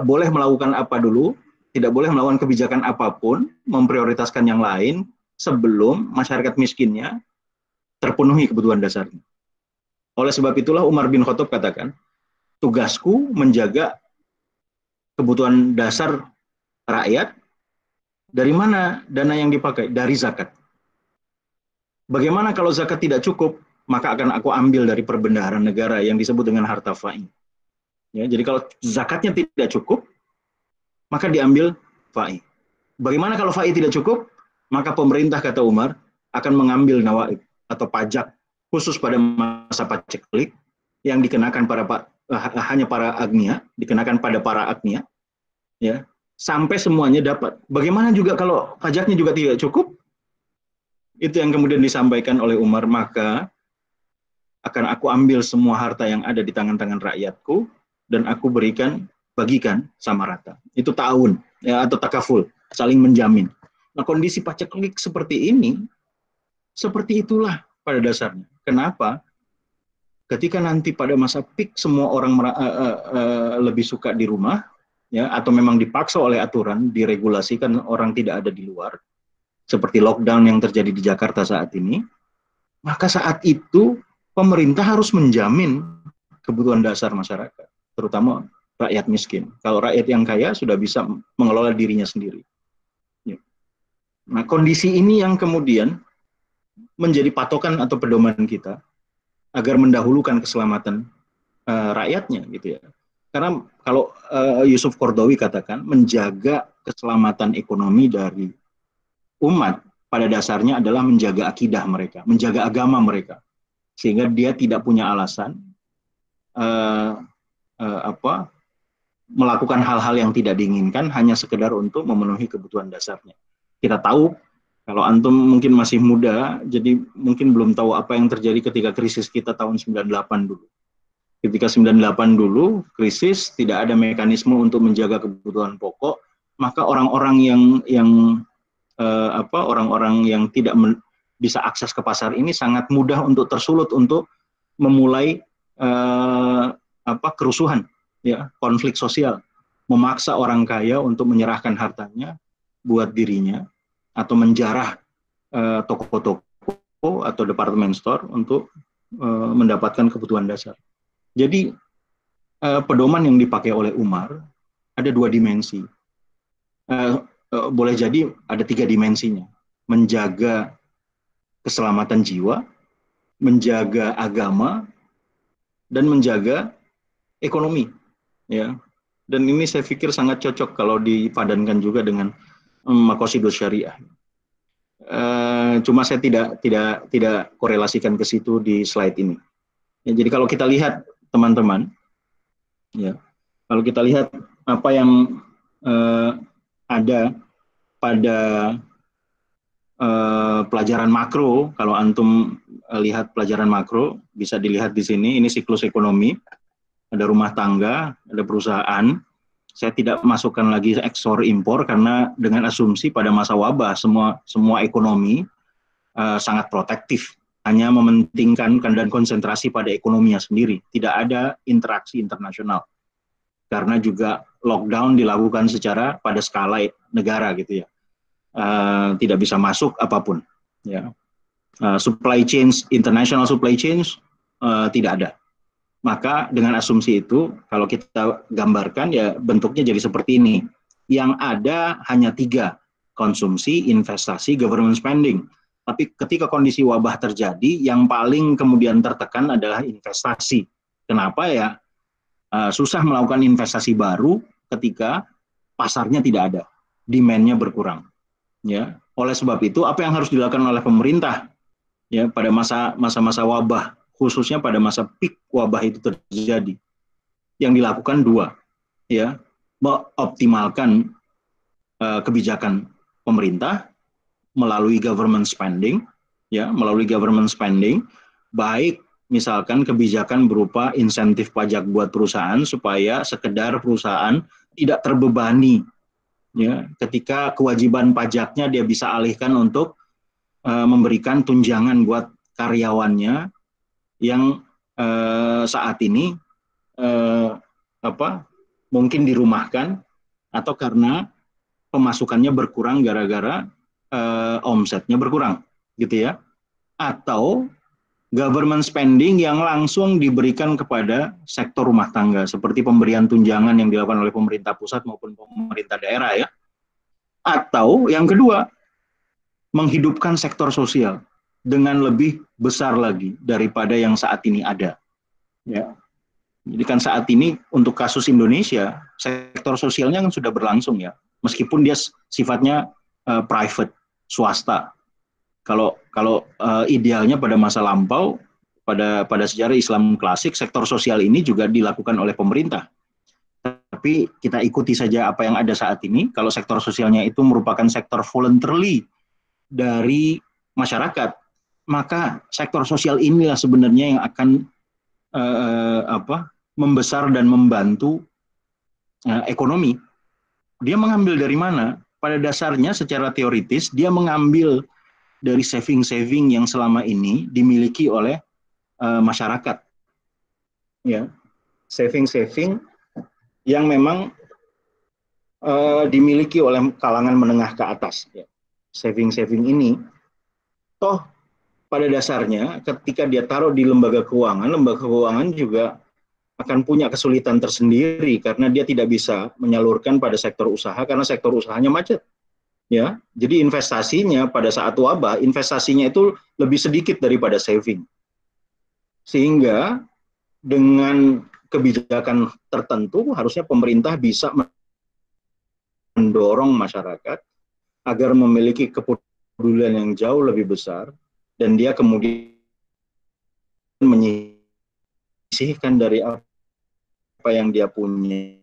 boleh melakukan apa dulu, tidak boleh melakukan kebijakan apapun, memprioritaskan yang lain sebelum masyarakat miskinnya terpenuhi kebutuhan dasarnya. Oleh sebab itulah Umar bin Khattab katakan, tugasku menjaga kebutuhan dasar rakyat. Dari mana dana yang dipakai? Dari zakat. Bagaimana kalau zakat tidak cukup? Maka akan aku ambil dari perbendaharaan negara yang disebut dengan harta fai. Ya, jadi kalau zakatnya tidak cukup, maka diambil fai. Bagaimana kalau fai tidak cukup? Maka pemerintah, kata Umar, akan mengambil nawaib atau pajak khusus pada masa paceklik yang dikenakan hanya para agnia, dikenakan pada para agnia, ya, sampai semuanya dapat. Bagaimana juga kalau pajaknya juga tidak cukup? Itu yang kemudian disampaikan oleh Umar, maka akan aku ambil semua harta yang ada di tangan-tangan rakyatku dan aku bagikan sama rata. Itu ta'awun, ya, atau takaful, saling menjamin. Nah, kondisi paceklik seperti ini, seperti itulah pada dasarnya. Kenapa? Ketika nanti pada masa peak semua orang lebih suka di rumah, ya, atau memang dipaksa oleh aturan, diregulasikan orang tidak ada di luar, seperti lockdown yang terjadi di Jakarta saat ini, maka saat itu pemerintah harus menjamin kebutuhan dasar masyarakat, terutama rakyat miskin. Kalau rakyat yang kaya sudah bisa mengelola dirinya sendiri. Ya. Nah, kondisi ini yang kemudian menjadi patokan atau pedoman kita agar mendahulukan keselamatan rakyatnya, gitu ya. Karena kalau Yusuf Qaradawi katakan menjaga keselamatan ekonomi dari umat pada dasarnya adalah menjaga akidah mereka, menjaga agama mereka, sehingga dia tidak punya alasan melakukan hal-hal yang tidak diinginkan hanya sekedar untuk memenuhi kebutuhan dasarnya. Kita tahu, kalau antum mungkin masih muda, jadi mungkin belum tahu apa yang terjadi ketika krisis kita tahun 98 dulu. Ketika 98 dulu krisis, tidak ada mekanisme untuk menjaga kebutuhan pokok, maka orang-orang yang tidak bisa akses ke pasar ini sangat mudah untuk tersulut untuk memulai kerusuhan, ya, konflik sosial, memaksa orang kaya untuk menyerahkan hartanya buat dirinya atau menjarah toko-toko atau department store untuk mendapatkan kebutuhan dasar. Jadi pedoman yang dipakai oleh Umar ada 2 dimensi. Boleh jadi ada 3 dimensinya. Menjaga keselamatan jiwa, menjaga agama, dan menjaga ekonomi. Ya. Dan ini saya pikir sangat cocok kalau dipadankan juga dengan Maqasidus Syariah. Cuma saya tidak korelasikan ke situ di slide ini. Ya, jadi kalau kita lihat teman-teman, ya, kalau kita lihat apa yang ada pada pelajaran makro, kalau antum lihat pelajaran makro, bisa dilihat di sini, ini siklus ekonomi, ada rumah tangga, ada perusahaan. Saya tidak masukkan lagi ekspor impor karena dengan asumsi pada masa wabah semua ekonomi sangat protektif, hanya mementingkan dan konsentrasi pada ekonominya sendiri, tidak ada interaksi internasional. Karena juga lockdown dilakukan secara pada skala negara gitu ya, tidak bisa masuk apapun. Ya, supply chains, international supply chains tidak ada. Maka dengan asumsi itu, kalau kita gambarkan ya bentuknya jadi seperti ini. Yang ada hanya 3, konsumsi, investasi, government spending. Tapi ketika kondisi wabah terjadi, yang paling kemudian tertekan adalah investasi. Kenapa ya? Susah melakukan investasi baru ketika pasarnya tidak ada, demand-nya berkurang. Ya, oleh sebab itu apa yang harus dilakukan oleh pemerintah ya pada masa-masa wabah, khususnya pada masa peak wabah itu terjadi, yang dilakukan 2, ya, mengoptimalkan kebijakan pemerintah melalui government spending, ya, melalui government spending, baik misalkan kebijakan berupa insentif pajak buat perusahaan supaya sekedar perusahaan tidak terbebani, ya, ketika kewajiban pajaknya dia bisa alihkan untuk memberikan tunjangan buat karyawannya yang saat ini mungkin dirumahkan atau karena pemasukannya berkurang gara-gara omsetnya berkurang, gitu ya. Atau government spending yang langsung diberikan kepada sektor rumah tangga seperti pemberian tunjangan yang dilakukan oleh pemerintah pusat maupun pemerintah daerah ya. Atau yang kedua, menghidupkan sektor sosial dengan lebih besar lagi daripada yang saat ini ada. Ya. Jadi kan saat ini untuk kasus Indonesia, sektor sosialnya kan sudah berlangsung ya, meskipun dia sifatnya private, swasta. Kalau idealnya pada masa lampau, pada sejarah Islam klasik, sektor sosial ini juga dilakukan oleh pemerintah. Tapi kita ikuti saja apa yang ada saat ini. Kalau sektor sosialnya itu merupakan sektor voluntarily dari masyarakat, maka sektor sosial inilah sebenarnya yang akan membesar dan membantu ekonomi. Dia mengambil dari mana? Pada dasarnya secara teoritis dia mengambil dari saving-saving yang selama ini dimiliki oleh masyarakat. Ya, saving-saving yang memang dimiliki oleh kalangan menengah ke atas. Ya. Saving-saving ini, toh pada dasarnya ketika dia taruh di lembaga keuangan juga akan punya kesulitan tersendiri karena dia tidak bisa menyalurkan pada sektor usaha karena sektor usahanya macet. Ya, jadi investasinya pada saat wabah, investasinya itu lebih sedikit daripada saving. Sehingga dengan kebijakan tertentu harusnya pemerintah bisa mendorong masyarakat agar memiliki kepedulian yang jauh lebih besar dan dia kemudian menyisihkan dari apa yang dia punya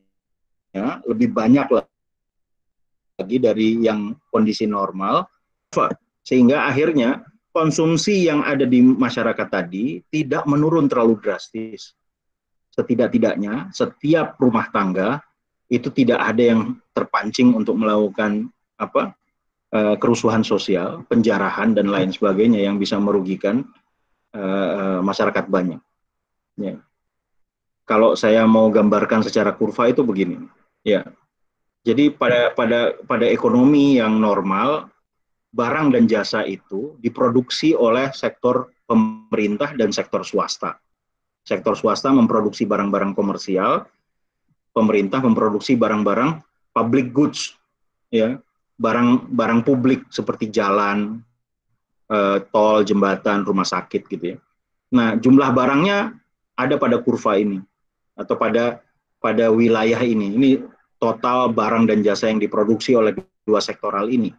ya, lebih banyak lagi dari yang kondisi normal, sehingga akhirnya konsumsi yang ada di masyarakat tadi tidak menurun terlalu drastis. setidak-tidaknya setiap rumah tangga itu tidak ada yang terpancing untuk melakukan kerusuhan sosial, penjarahan dan lain sebagainya yang bisa merugikan masyarakat banyak. Ya. Kalau saya mau gambarkan secara kurva itu begini, ya. Jadi pada ekonomi yang normal, barang dan jasa itu diproduksi oleh sektor pemerintah dan sektor swasta. Sektor swasta memproduksi barang-barang komersial, pemerintah memproduksi barang-barang public goods, ya, barang publik seperti jalan, tol, jembatan, rumah sakit gitu ya. Nah, jumlah barangnya ada pada kurva ini atau pada wilayah ini. Ini total barang dan jasa yang diproduksi oleh dua sektoral ini.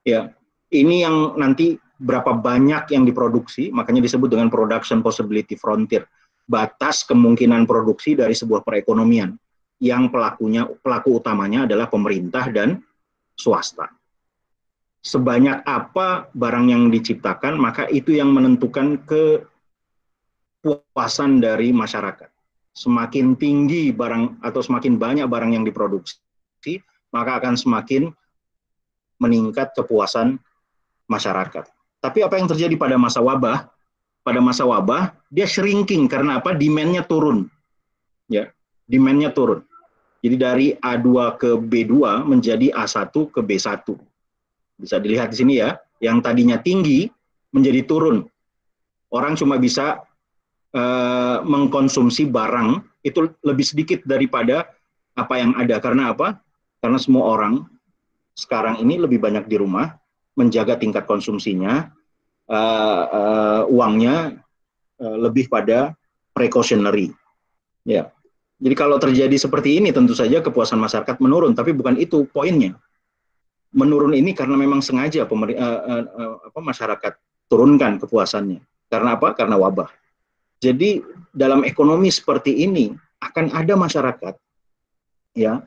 Ya, ini yang nanti berapa banyak yang diproduksi, makanya disebut dengan production possibility frontier, batas kemungkinan produksi dari sebuah perekonomian yang pelaku utamanya adalah pemerintah dan swasta. Sebanyak apa barang yang diciptakan, maka itu yang menentukan kepuasan dari masyarakat. Semakin tinggi barang atau semakin banyak barang yang diproduksi, maka akan semakin meningkat kepuasan masyarakat. Tapi apa yang terjadi pada masa wabah? Pada masa wabah, dia shrinking karena apa? Demand-nya turun. Ya, demand-nya turun. Jadi dari A2 ke B2 menjadi A1 ke B1. Bisa dilihat di sini ya, yang tadinya tinggi menjadi turun. Orang cuma bisa mengkonsumsi barang itu lebih sedikit daripada apa yang ada. Karena apa? Karena semua orang sekarang ini lebih banyak di rumah, menjaga tingkat konsumsinya, uangnya lebih pada precautionary. Ya. Jadi kalau terjadi seperti ini tentu saja kepuasan masyarakat menurun, tapi bukan itu poinnya. Menurun ini karena memang sengaja masyarakat turunkan kepuasannya. Karena apa? Karena wabah. Jadi dalam ekonomi seperti ini akan ada masyarakat, ya,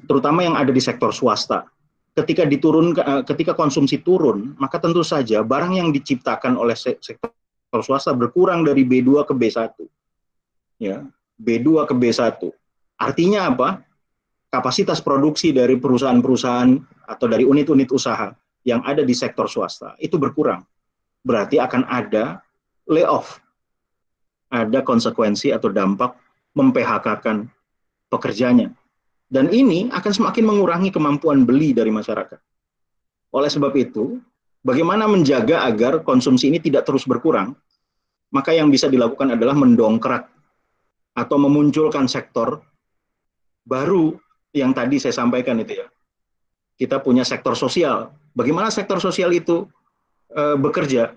terutama yang ada di sektor swasta, ketika konsumsi turun, maka tentu saja barang yang diciptakan oleh sektor swasta berkurang dari B2 ke B1, ya, B2 ke B1. Artinya apa? Kapasitas produksi dari perusahaan-perusahaan atau dari unit-unit usaha yang ada di sektor swasta itu berkurang. Berarti akan ada layoff. Ada konsekuensi atau dampak mem-PHK-kan pekerjanya. Dan ini akan semakin mengurangi kemampuan beli dari masyarakat. Oleh sebab itu, bagaimana menjaga agar konsumsi ini tidak terus berkurang? Maka yang bisa dilakukan adalah mendongkrak atau memunculkan sektor baru yang tadi saya sampaikan itu ya. Kita punya sektor sosial. Bagaimana sektor sosial itu bekerja?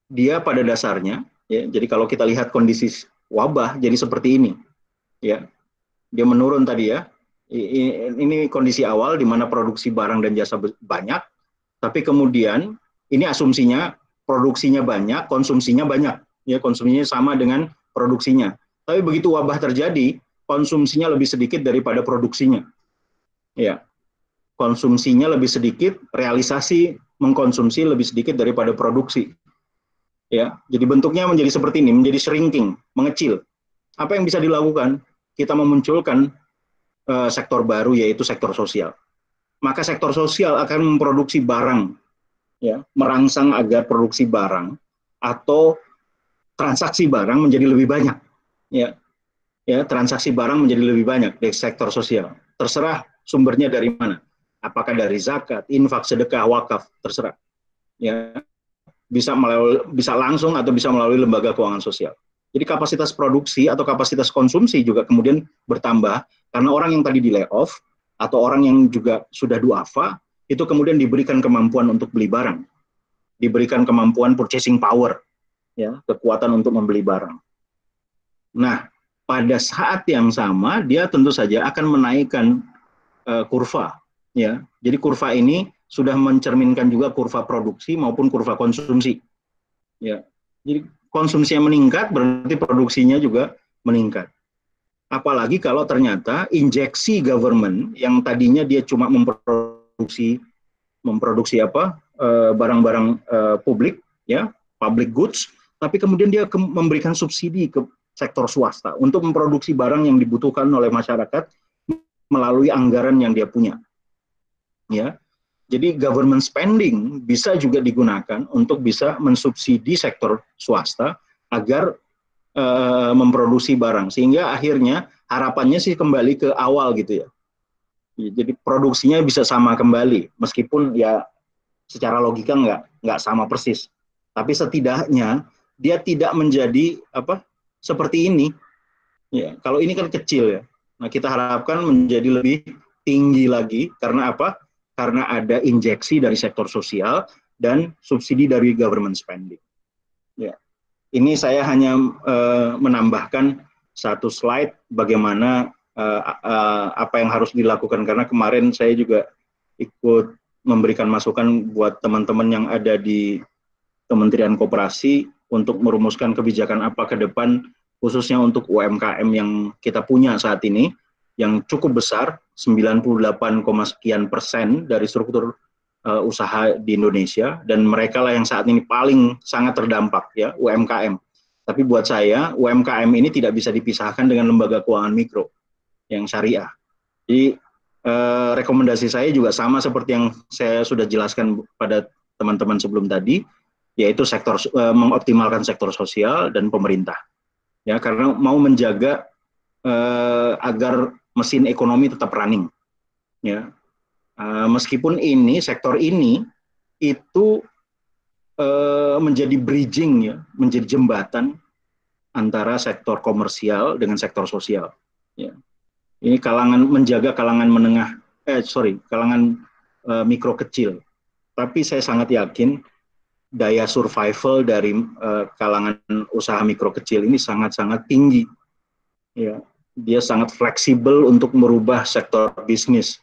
Dia pada dasarnya, ya, jadi kalau kita lihat kondisi wabah jadi seperti ini, ya, dia menurun tadi ya. Ini kondisi awal di mana produksi barang dan jasa banyak, tapi kemudian ini asumsinya produksinya banyak, konsumsinya banyak, ya, konsumsinya sama dengan produksinya. Tapi begitu wabah terjadi, konsumsinya lebih sedikit daripada produksinya, ya, konsumsinya lebih sedikit, realisasi mengkonsumsi lebih sedikit daripada produksi. Ya, jadi bentuknya menjadi seperti ini, menjadi shrinking, mengecil. Apa yang bisa dilakukan? Kita memunculkan sektor baru, yaitu sektor sosial. Maka sektor sosial akan memproduksi barang, ya, merangsang agar produksi barang atau transaksi barang menjadi lebih banyak. Ya, transaksi barang menjadi lebih banyak dari sektor sosial. Terserah sumbernya dari mana. Apakah dari zakat, infak, sedekah, wakaf, terserah. Ya. Bisa langsung atau bisa melalui lembaga keuangan sosial. Jadi kapasitas produksi atau kapasitas konsumsi juga kemudian bertambah karena orang yang tadi di layoff atau orang yang juga sudah duafa itu kemudian diberikan kemampuan untuk beli barang, diberikan kemampuan purchasing power, ya, kekuatan untuk membeli barang. Nah, pada saat yang sama dia tentu saja akan menaikkan kurva, ya. Jadi kurva ini sudah mencerminkan juga kurva produksi maupun kurva konsumsi. Ya. Jadi konsumsinya meningkat berarti produksinya juga meningkat. Apalagi kalau ternyata injeksi government yang tadinya dia cuma memproduksi barang-barang publik, ya, public goods, tapi kemudian dia memberikan subsidi sektor swasta untuk memproduksi barang yang dibutuhkan oleh masyarakat melalui anggaran yang dia punya. Ya. Jadi government spending bisa juga digunakan untuk bisa mensubsidi sektor swasta agar memproduksi barang, sehingga akhirnya harapannya sih kembali ke awal gitu ya. Jadi produksinya bisa sama kembali, meskipun ya secara logika nggak sama persis. Tapi setidaknya dia tidak menjadi seperti ini. Ya, kalau ini kan kecil ya. Nah, kita harapkan menjadi lebih tinggi lagi karena apa? Karena ada injeksi dari sektor sosial dan subsidi dari government spending. Ya. Ini saya hanya menambahkan satu slide bagaimana apa yang harus dilakukan, karena kemarin saya juga ikut memberikan masukan buat teman-teman yang ada di Kementerian Koperasi untuk merumuskan kebijakan apa ke depan, khususnya untuk UMKM yang kita punya saat ini, yang cukup besar, 98, sekian% dari struktur usaha di Indonesia, dan mereka lah yang saat ini paling sangat terdampak ya, UMKM. Tapi buat saya UMKM ini tidak bisa dipisahkan dengan lembaga keuangan mikro yang syariah. Jadi rekomendasi saya juga sama seperti yang saya sudah jelaskan pada teman-teman sebelum tadi, yaitu mengoptimalkan sektor sosial dan pemerintah. Ya, karena mau menjaga agar mesin ekonomi tetap running. Ya. Meskipun sektor ini itu menjadi bridging ya, menjadi jembatan antara sektor komersial dengan sektor sosial. Ya. Ini menjaga kalangan menengah, kalangan mikro kecil. Tapi saya sangat yakin daya survival dari kalangan usaha mikro kecil ini sangat-sangat tinggi. Ya, dia sangat fleksibel untuk merubah sektor bisnis.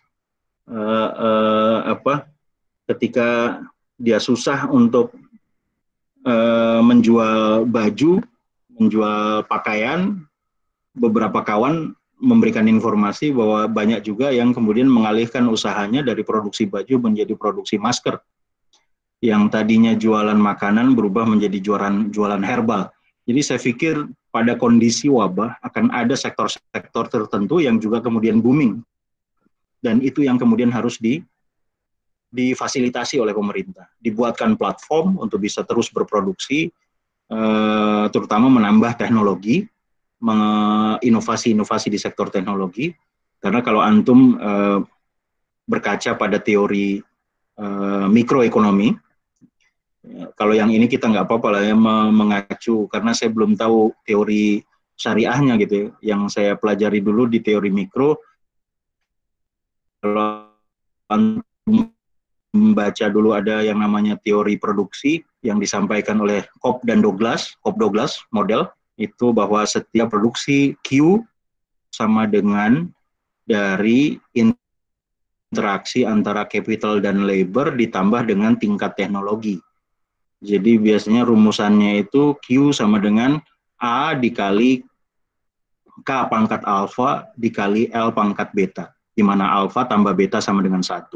Ketika dia susah untuk menjual baju, menjual pakaian, beberapa kawan memberikan informasi bahwa banyak juga yang kemudian mengalihkan usahanya dari produksi baju menjadi produksi masker. Yang tadinya jualan makanan berubah menjadi jualan herbal. Jadi saya pikir pada kondisi wabah akan ada sektor-sektor tertentu yang juga kemudian booming. Dan itu yang kemudian harus difasilitasi oleh pemerintah. Dibuatkan platform untuk bisa terus berproduksi, terutama menambah teknologi, inovasi-inovasi di sektor teknologi. Karena kalau antum berkaca pada teori mikroekonomi, kalau yang ini kita nggak apa-apa lah ya mengacu, karena saya belum tahu teori syariahnya gitu ya. Yang saya pelajari dulu di teori mikro, kalau antum membaca dulu ada yang namanya teori produksi yang disampaikan oleh Cobb Douglas model, itu bahwa setiap produksi Q sama dengan dari interaksi antara capital dan labor ditambah dengan tingkat teknologi. Jadi biasanya rumusannya itu Q sama dengan A dikali K pangkat alfa dikali L pangkat beta, di mana alfa tambah beta sama dengan 1.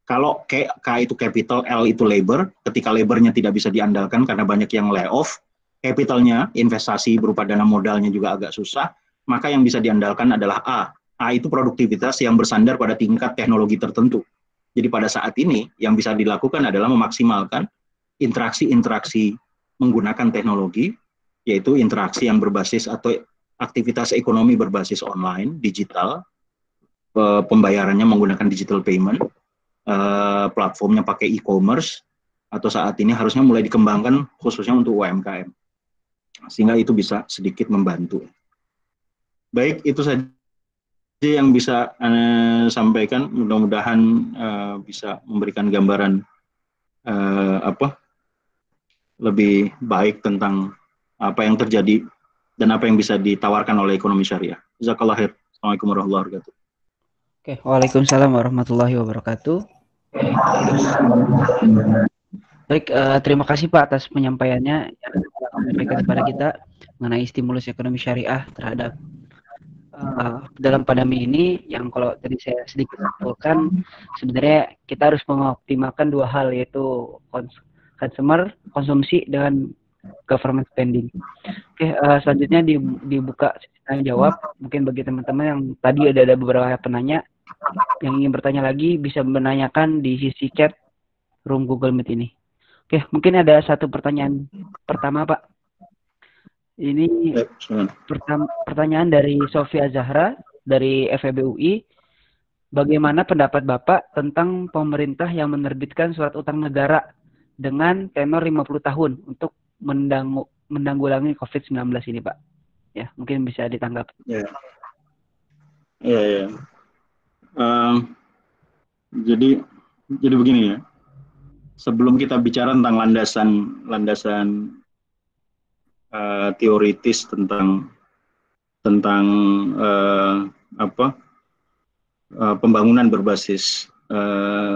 Kalau K itu capital, L itu labor, ketika labornya tidak bisa diandalkan karena banyak yang layoff, capitalnya, investasi berupa dana modalnya juga agak susah, maka yang bisa diandalkan adalah A. A itu produktivitas yang bersandar pada tingkat teknologi tertentu. Jadi pada saat ini yang bisa dilakukan adalah memaksimalkan interaksi-interaksi menggunakan teknologi, yaitu interaksi yang berbasis atau aktivitas ekonomi berbasis online, digital, pembayarannya menggunakan digital payment, platformnya pakai e-commerce, atau saat ini harusnya mulai dikembangkan khususnya untuk UMKM. Sehingga itu bisa sedikit membantu. Baik, itu saja yang bisa sampaikan. Mudah-mudahan bisa memberikan gambaran lebih baik tentang apa yang terjadi dan apa yang bisa ditawarkan oleh ekonomi syariah. Jazakallah khair. Assalamualaikum warahmatullahi wabarakatuh. Oke, waalaikumsalam warahmatullahi wabarakatuh. Baik, terima kasih Pak atas penyampaiannya yang menyampaikan kepada kita mengenai stimulus ekonomi syariah terhadap dalam pandemi ini, yang kalau tadi saya sedikit simpulkan, sebenarnya kita harus mengoptimalkan dua hal, yaitu konsumsi dengan government spending. Oke, selanjutnya dibuka sesi tanya jawab. Mungkin bagi teman-teman yang tadi ada beberapa penanya yang ingin bertanya lagi bisa menanyakan di sisi chat room Google Meet ini. Oke, mungkin ada satu pertanyaan pertama, Pak. Ini pertanyaan dari Sofia Zahra dari FEB UI. Bagaimana pendapat Bapak tentang pemerintah yang menerbitkan surat utang negara dengan tenor 50 tahun untuk menanggulangi COVID-19 ini, Pak? Ya, mungkin bisa ditanggapi. Ya. Jadi begini ya. Sebelum kita bicara tentang landasan teoritis tentang pembangunan berbasis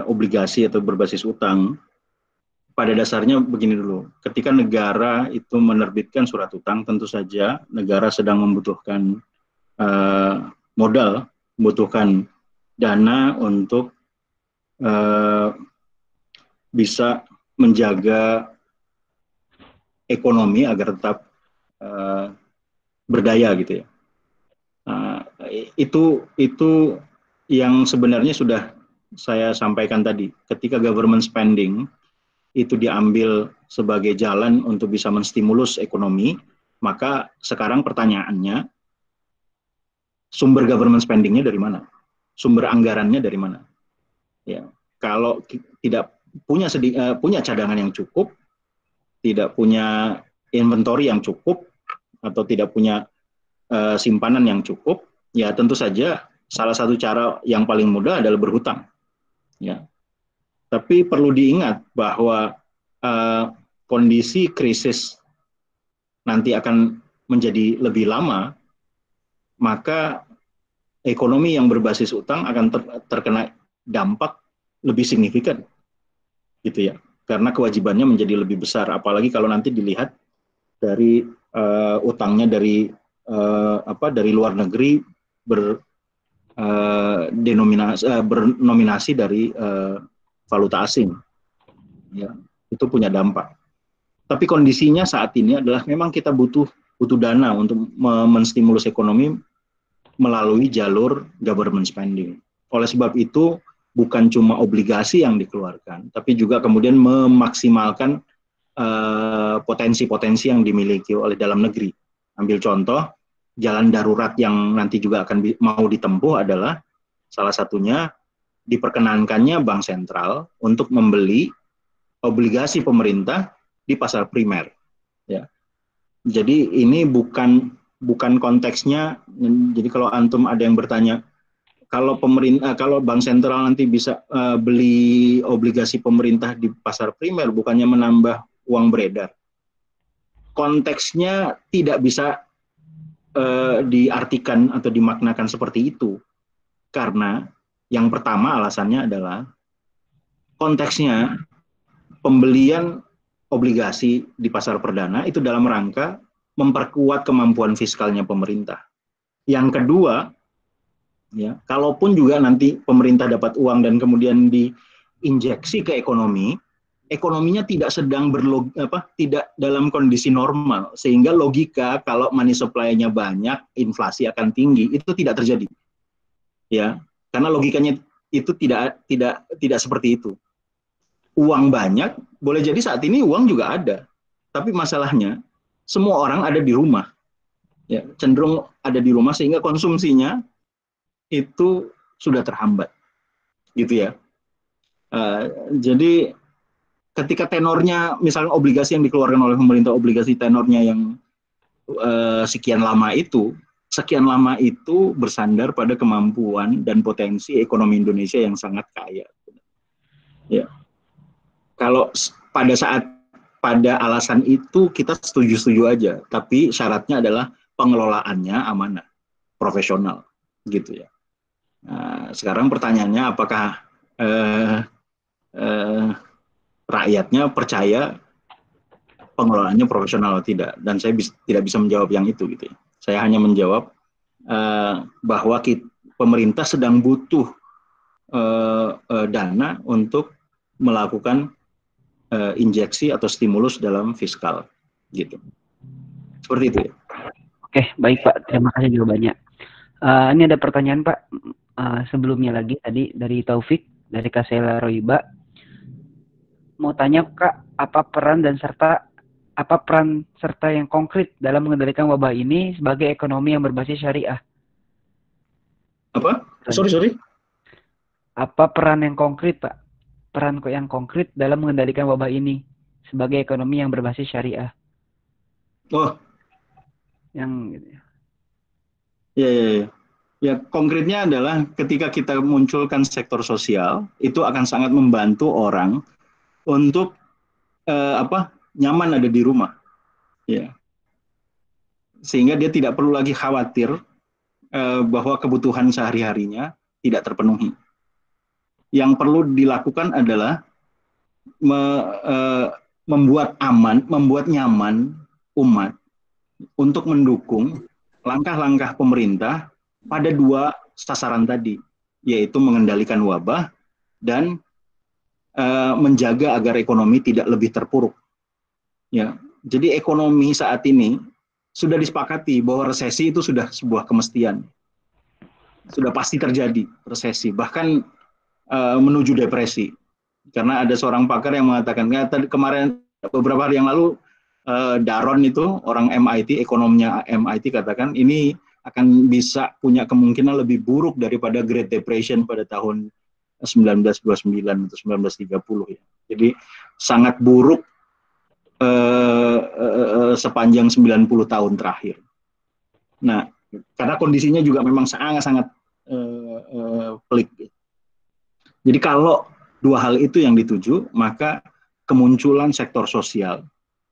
obligasi atau berbasis utang, pada dasarnya begini dulu. Ketika negara itu menerbitkan surat utang, tentu saja negara sedang membutuhkan modal, membutuhkan dana untuk bisa menjaga ekonomi agar tetap berdaya gitu ya. Itu yang sebenarnya sudah saya sampaikan tadi. Ketika government spending itu diambil sebagai jalan untuk bisa menstimulus ekonomi, maka sekarang pertanyaannya, sumber government spending-nya dari mana? Sumber anggarannya dari mana? Ya, kalau tidak punya cadangan yang cukup, tidak punya inventory yang cukup, atau tidak punya simpanan yang cukup, ya tentu saja salah satu cara yang paling mudah adalah berhutang. Ya. Tapi perlu diingat bahwa kondisi krisis nanti akan menjadi lebih lama, maka ekonomi yang berbasis utang akan terkena dampak lebih signifikan, gitu ya. Karena kewajibannya menjadi lebih besar, apalagi kalau nanti dilihat dari utangnya dari luar negeri bernominasi dari valuta asing, ya, itu punya dampak. Tapi kondisinya saat ini adalah memang kita butuh dana untuk menstimulus ekonomi melalui jalur government spending. Oleh sebab itu, bukan cuma obligasi yang dikeluarkan, tapi juga kemudian memaksimalkan potensi-potensi yang dimiliki oleh dalam negeri. Ambil contoh, jalan darurat yang nanti juga akan mau ditempuh adalah salah satunya diperkenankannya Bank Sentral untuk membeli obligasi pemerintah di pasar primer. Ya. Jadi ini bukan konteksnya. Jadi kalau antum ada yang bertanya, kalau Bank Sentral nanti bisa beli obligasi pemerintah di pasar primer, bukannya menambah uang beredar. Konteksnya tidak bisa diartikan atau dimaknakan seperti itu. Karena yang pertama alasannya adalah konteksnya pembelian obligasi di pasar perdana itu dalam rangka memperkuat kemampuan fiskalnya pemerintah. Yang kedua, ya, kalaupun juga nanti pemerintah dapat uang dan kemudian diinjeksi ke ekonominya tidak tidak dalam kondisi normal, sehingga logika kalau money supply-nya banyak, inflasi akan tinggi, itu tidak terjadi. Ya, karena logikanya itu tidak seperti itu. Uang banyak, boleh jadi saat ini uang juga ada, tapi masalahnya semua orang ada di rumah, ya, cenderung ada di rumah sehingga konsumsinya itu sudah terhambat, gitu ya. Jadi ketika tenornya, misalnya obligasi yang dikeluarkan oleh pemerintah, obligasi tenornya yang sekian lama itu bersandar pada kemampuan dan potensi ekonomi Indonesia yang sangat kaya. Ya. Kalau pada alasan itu kita setuju-setuju aja, tapi syaratnya adalah pengelolaannya amanah, profesional, gitu ya. Nah, sekarang pertanyaannya apakah rakyatnya percaya pengelolaannya profesional atau tidak? Dan saya tidak bisa menjawab yang itu, gitu ya. Saya hanya menjawab bahwa pemerintah sedang butuh dana untuk melakukan injeksi atau stimulus dalam fiskal. gitu. Seperti itu ya. Oke, baik Pak. Terima kasih jawabannya. Ini ada pertanyaan Pak. Sebelumnya lagi tadi dari Taufik dari Kasela Roiba. Mau tanya Kak, apa peran serta yang konkret dalam mengendalikan wabah ini sebagai ekonomi yang berbasis syariah? Apa? Sorry. Apa peran yang konkret Pak? Peran yang konkret dalam mengendalikan wabah ini sebagai ekonomi yang berbasis syariah? Oh, Yang gitu ya. ya. Ya, konkretnya adalah ketika kita munculkan sektor sosial, itu akan sangat membantu orang untuk nyaman ada di rumah, ya. Sehingga dia tidak perlu lagi khawatir bahwa kebutuhan sehari-harinya tidak terpenuhi. Yang perlu dilakukan adalah membuat nyaman umat untuk mendukung langkah-langkah pemerintah pada dua sasaran tadi, yaitu mengendalikan wabah dan menjaga agar ekonomi tidak lebih terpuruk. Ya, jadi ekonomi saat ini sudah disepakati bahwa resesi itu sudah sebuah kemestian, sudah pasti terjadi resesi, bahkan menuju depresi. Karena ada seorang pakar yang mengatakan, kemarin beberapa hari yang lalu Daron itu orang MIT, ekonomnya MIT katakan ini akan bisa punya kemungkinan lebih buruk daripada Great Depression pada tahun 1929 atau 1930 ya. Jadi sangat buruk sepanjang 90 tahun terakhir. Nah, karena kondisinya juga memang sangat-sangat pelik. Jadi kalau dua hal itu yang dituju, maka kemunculan sektor sosial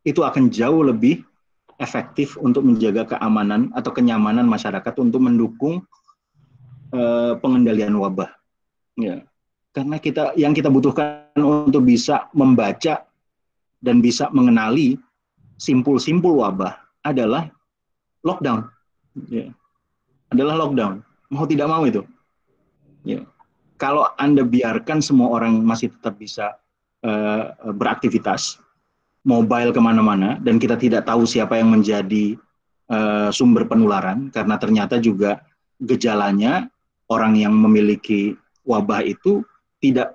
itu akan jauh lebih efektif untuk menjaga keamanan atau kenyamanan masyarakat untuk mendukung pengendalian wabah. Ya. Karena yang kita butuhkan untuk bisa membaca dan bisa mengenali simpul-simpul wabah adalah lockdown. Ya. Adalah lockdown. Mau tidak mau itu. Ya. Kalau Anda biarkan semua orang masih tetap bisa beraktivitas, mobile kemana-mana, dan kita tidak tahu siapa yang menjadi sumber penularan, karena ternyata juga gejalanya orang yang memiliki wabah itu tidak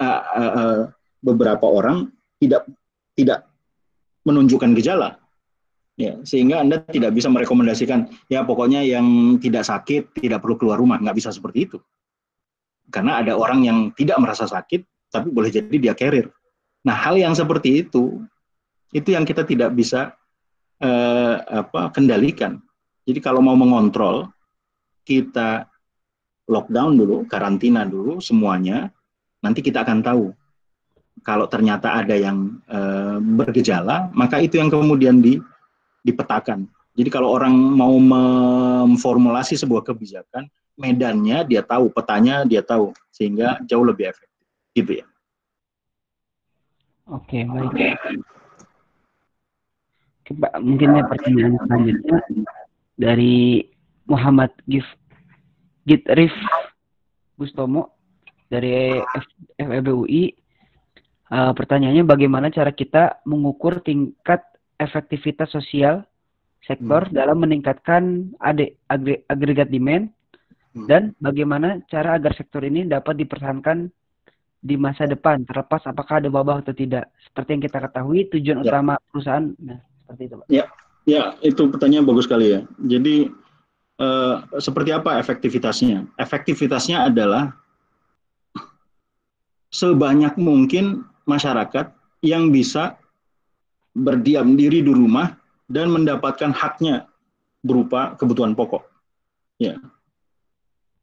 beberapa orang tidak menunjukkan gejala, ya, sehingga Anda tidak bisa merekomendasikan ya pokoknya yang tidak sakit tidak perlu keluar rumah, nggak bisa seperti itu, karena ada orang yang tidak merasa sakit tapi boleh jadi dia carrier. Nah, hal yang seperti itu yang kita tidak bisa kendalikan. Jadi kalau mau mengontrol, kita lockdown dulu, karantina dulu semuanya, nanti kita akan tahu. Kalau ternyata ada yang bergejala, maka itu yang kemudian dipetakan. Jadi kalau orang mau memformulasi sebuah kebijakan, medannya dia tahu, petanya dia tahu, sehingga jauh lebih efektif. Gitu ya. Oke, baik. Mungkin pertanyaan selanjutnya dari Muhammad Gitrif Gustomo dari FEBUI. Pertanyaannya, bagaimana cara kita mengukur tingkat efektivitas sosial sektor dalam meningkatkan agregat demand, dan bagaimana cara agar sektor ini dapat dipertahankan di masa depan, terlepas apakah ada wabah atau tidak. Seperti yang kita ketahui, tujuan utama perusahaan, nah seperti itu Pak. Ya, itu pertanyaan bagus sekali ya. Jadi seperti apa efektivitasnya? Efektivitasnya adalah sebanyak mungkin masyarakat yang bisa berdiam diri di rumah dan mendapatkan haknya berupa kebutuhan pokok. Ya.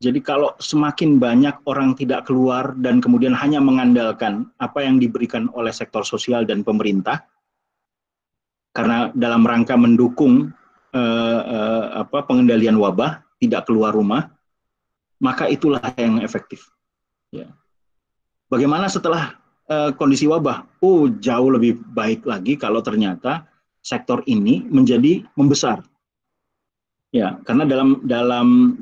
Jadi kalau semakin banyak orang tidak keluar dan kemudian hanya mengandalkan apa yang diberikan oleh sektor sosial dan pemerintah, karena dalam rangka mendukung pengendalian wabah, tidak keluar rumah, maka itulah yang efektif. Ya. Bagaimana setelah kondisi wabah? Jauh lebih baik lagi kalau ternyata sektor ini menjadi membesar. Ya, karena dalam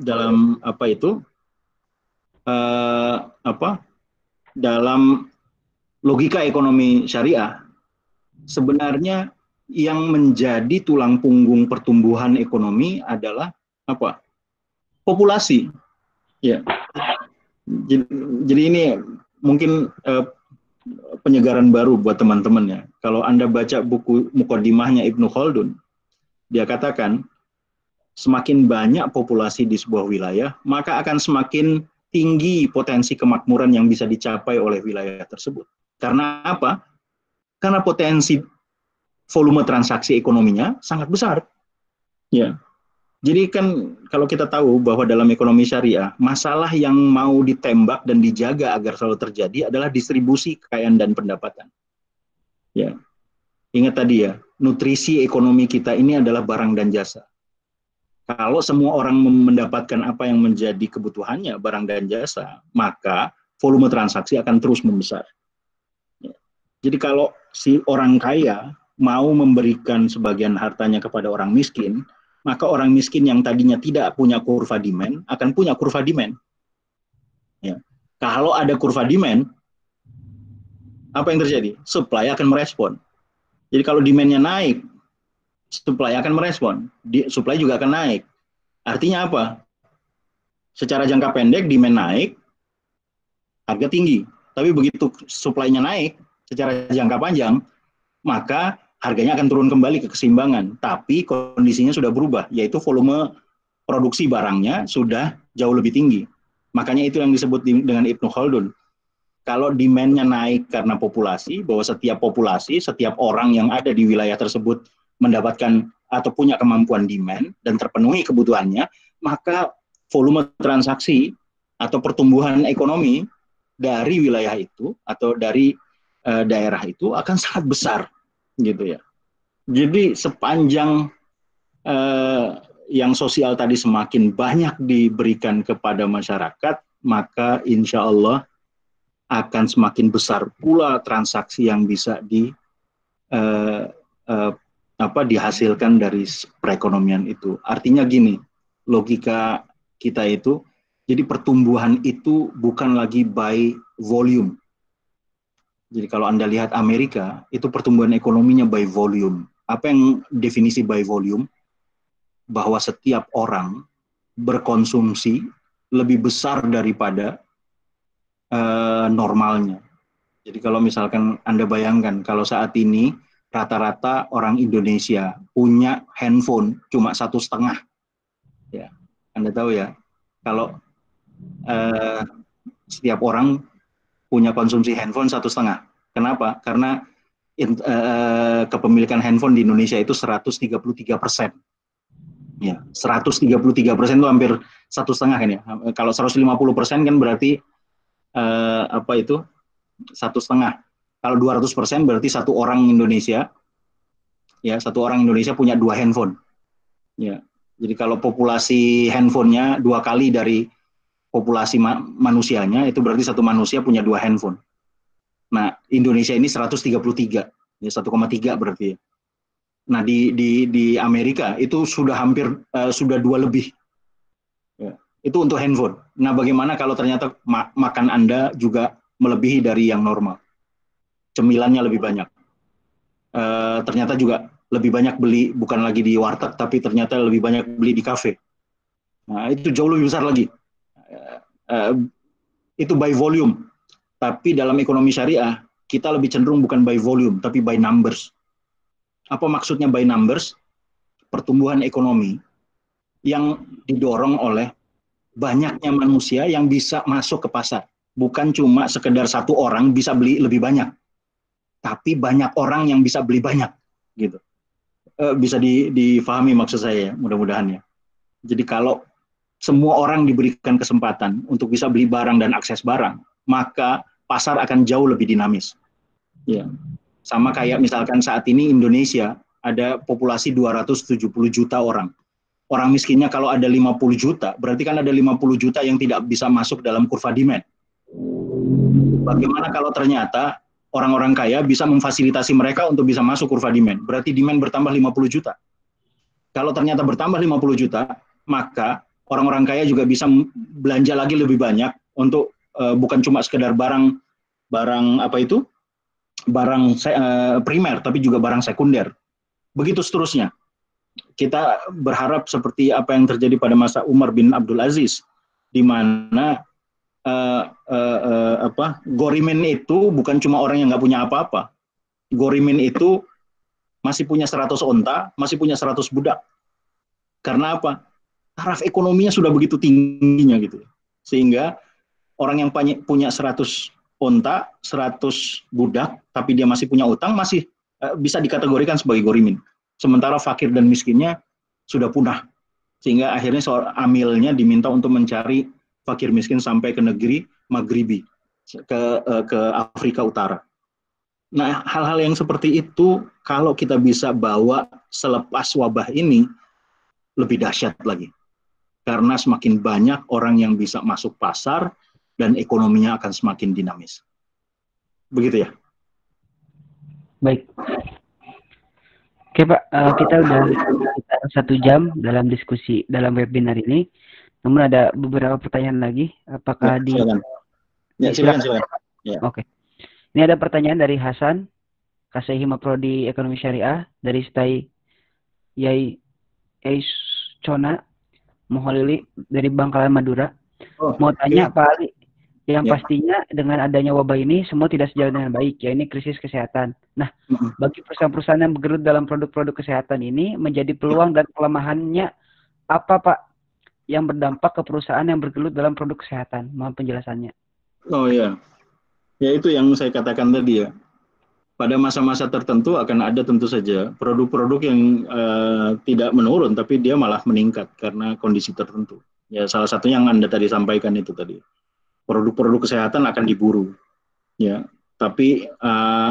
dalam logika ekonomi syariah, sebenarnya yang menjadi tulang punggung pertumbuhan ekonomi adalah apa? Populasi. Ya. Jadi ini mungkin penyegaran baru buat teman-teman ya. Kalau Anda baca buku Muqaddimahnya Ibnu Khaldun, dia katakan semakin banyak populasi di sebuah wilayah, maka akan semakin tinggi potensi kemakmuran yang bisa dicapai oleh wilayah tersebut. Karena apa? Karena potensi volume transaksi ekonominya sangat besar. Ya. Jadi kan kalau kita tahu bahwa dalam ekonomi syariah, masalah yang mau ditembak dan dijaga agar selalu terjadi adalah distribusi kekayaan dan pendapatan. Ya. Ingat tadi ya, nutrisi ekonomi kita ini adalah barang dan jasa. Kalau semua orang mendapatkan apa yang menjadi kebutuhannya, barang dan jasa, maka volume transaksi akan terus membesar. Ya. Jadi kalau si orang kaya mau memberikan sebagian hartanya kepada orang miskin, maka orang miskin yang tadinya tidak punya kurva demand akan punya kurva demand. Ya. Kalau ada kurva demand, apa yang terjadi? Supply akan merespon. Jadi kalau demand-nya naik, supply akan merespon. Supply juga akan naik. Artinya apa? Secara jangka pendek demand naik, harga tinggi. Tapi begitu supply-nya naik, secara jangka panjang, maka harganya akan turun kembali ke keseimbangan, tapi kondisinya sudah berubah, yaitu volume produksi barangnya sudah jauh lebih tinggi. Makanya itu yang disebut dengan Ibnu Khaldun. Kalau demand-nya naik karena populasi, bahwa setiap populasi, setiap orang yang ada di wilayah tersebut mendapatkan atau punya kemampuan demand dan terpenuhi kebutuhannya, maka volume transaksi atau pertumbuhan ekonomi dari wilayah itu atau dari daerah itu akan sangat besar. Gitu ya. Jadi sepanjang yang sosial tadi semakin banyak diberikan kepada masyarakat, maka insya Allah akan semakin besar pula transaksi yang bisa dihasilkan dari perekonomian itu. Artinya gini, logika kita itu, jadi pertumbuhan itu bukan lagi by volume. Jadi kalau Anda lihat Amerika, itu pertumbuhan ekonominya by volume. Apa yang definisi by volume? Bahwa setiap orang berkonsumsi lebih besar daripada normalnya. Jadi kalau misalkan Anda bayangkan, kalau saat ini rata-rata orang Indonesia punya handphone cuma 1,5. Ya, Anda tahu ya, kalau setiap orang punya konsumsi handphone 1,5. Kenapa? Karena kepemilikan handphone di Indonesia itu 133%. Ya, 133% itu hampir 1,5 kan ya. Kalau 150% kan berarti 1,5. Kalau 200% berarti satu orang Indonesia, ya satu orang Indonesia punya 2 handphone. Ya, jadi kalau populasi handphonenya 2 kali dari populasi manusianya, itu berarti satu manusia punya 2 handphone. Nah, Indonesia ini 133, ya 1,3 berarti. Nah, di Amerika itu sudah hampir sudah 2 lebih. Ya, itu untuk handphone. Nah, bagaimana kalau ternyata makan Anda juga melebihi dari yang normal? Cemilannya lebih banyak. Ternyata juga lebih banyak beli, bukan lagi di warteg, tapi ternyata lebih banyak beli di kafe. Nah, itu jauh lebih besar lagi. Itu by volume, tapi dalam ekonomi syariah kita lebih cenderung bukan by volume tapi by numbers. Apa maksudnya by numbers? Pertumbuhan ekonomi yang didorong oleh banyaknya manusia yang bisa masuk ke pasar, bukan cuma sekedar satu orang bisa beli lebih banyak, tapi banyak orang yang bisa beli banyak, gitu. Bisa difahami maksud saya, mudah-mudahan ya. Jadi kalau semua orang diberikan kesempatan untuk bisa beli barang dan akses barang, maka pasar akan jauh lebih dinamis. Ya. Sama kayak misalkan saat ini Indonesia ada populasi 270 juta orang. Orang miskinnya kalau ada 50 juta, berarti kan ada 50 juta yang tidak bisa masuk dalam kurva demand. Bagaimana kalau ternyata orang-orang kaya bisa memfasilitasi mereka untuk bisa masuk kurva demand? Berarti demand bertambah 50 juta. Kalau ternyata bertambah 50 juta, maka orang-orang kaya juga bisa belanja lagi lebih banyak untuk bukan cuma sekedar barang primer, tapi juga barang sekunder. Begitu seterusnya. Kita berharap seperti apa yang terjadi pada masa Umar bin Abdul Aziz, di mana Gorimin itu bukan cuma orang yang nggak punya apa-apa. Gorimin itu masih punya 100 onta, masih punya 100 budak. Karena apa? Taraf ekonominya sudah begitu tingginya gitu. Sehingga orang yang punya 100 onta, 100 budak, tapi dia masih punya utang, masih bisa dikategorikan sebagai gorimin. Sementara fakir dan miskinnya sudah punah. Sehingga akhirnya amilnya diminta untuk mencari fakir miskin sampai ke negeri Maghribi, ke Afrika Utara. Nah, hal-hal yang seperti itu, kalau kita bisa bawa selepas wabah ini, lebih dahsyat lagi. Karena semakin banyak orang yang bisa masuk pasar, dan ekonominya akan semakin dinamis. Begitu ya? Baik. Oke Pak, kita udah sekitar 1 jam dalam diskusi dalam webinar ini. Namun ada beberapa pertanyaan lagi. Apakah silakan. Silakan. Ya. Oke. Ini ada pertanyaan dari Hasan, Kasih Hima Prodi Ekonomi Syariah, dari Stai Yai Chona Moholili dari Bangkalan Madura. Mau tanya Pak Ali, yang pastinya dengan adanya wabah ini semua tidak sejalan dengan baik, ya ini krisis kesehatan. Nah, bagi perusahaan-perusahaan yang bergelut dalam produk-produk kesehatan ini menjadi peluang dan kelemahannya apa Pak yang berdampak ke perusahaan yang bergelut dalam produk kesehatan? Mohon penjelasannya. Oh ya, ya itu yang saya katakan tadi ya. Pada masa-masa tertentu akan ada tentu saja produk-produk yang tidak menurun, tapi dia malah meningkat karena kondisi tertentu. Ya salah satunya yang Anda tadi sampaikan itu tadi. Produk-produk kesehatan akan diburu, ya. Tapi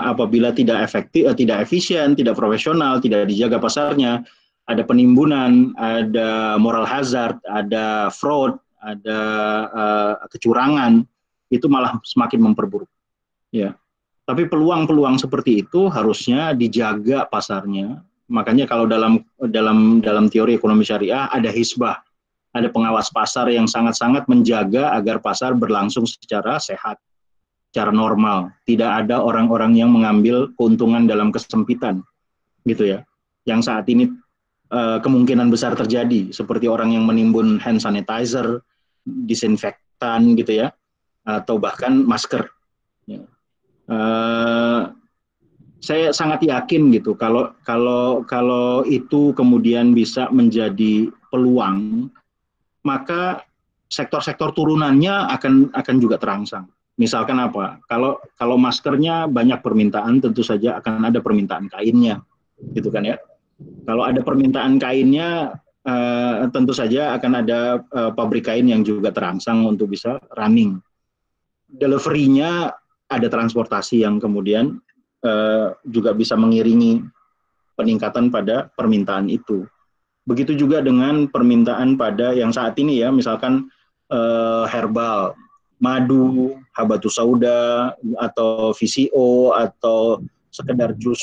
apabila tidak efektif, tidak efisien, tidak profesional, tidak dijaga pasarnya, ada penimbunan, ada moral hazard, ada fraud, ada kecurangan, itu malah semakin memperburuk. Ya. Tapi peluang-peluang seperti itu harusnya dijaga pasarnya. Makanya kalau dalam teori ekonomi syariah ada hisbah, ada pengawas pasar yang sangat-sangat menjaga agar pasar berlangsung secara sehat, secara normal. Tidak ada orang-orang yang mengambil keuntungan dalam kesempitan, gitu ya. Yang saat ini kemungkinan besar terjadi, seperti orang yang menimbun hand sanitizer, disinfektan, gitu ya, atau bahkan masker. Ya. Saya sangat yakin gitu kalau itu kemudian bisa menjadi peluang, maka sektor-sektor turunannya akan juga terangsang. Misalkan apa? Kalau maskernya banyak permintaan, tentu saja akan ada permintaan kainnya, gitu kan ya. Kalau ada permintaan kainnya, tentu saja akan ada pabrik kain yang juga terangsang untuk bisa running. Delivery-nya ada transportasi yang kemudian juga bisa mengiringi peningkatan pada permintaan itu. Begitu juga dengan permintaan pada yang saat ini ya, misalkan herbal, madu, habatus sauda, atau VCO, atau sekedar jus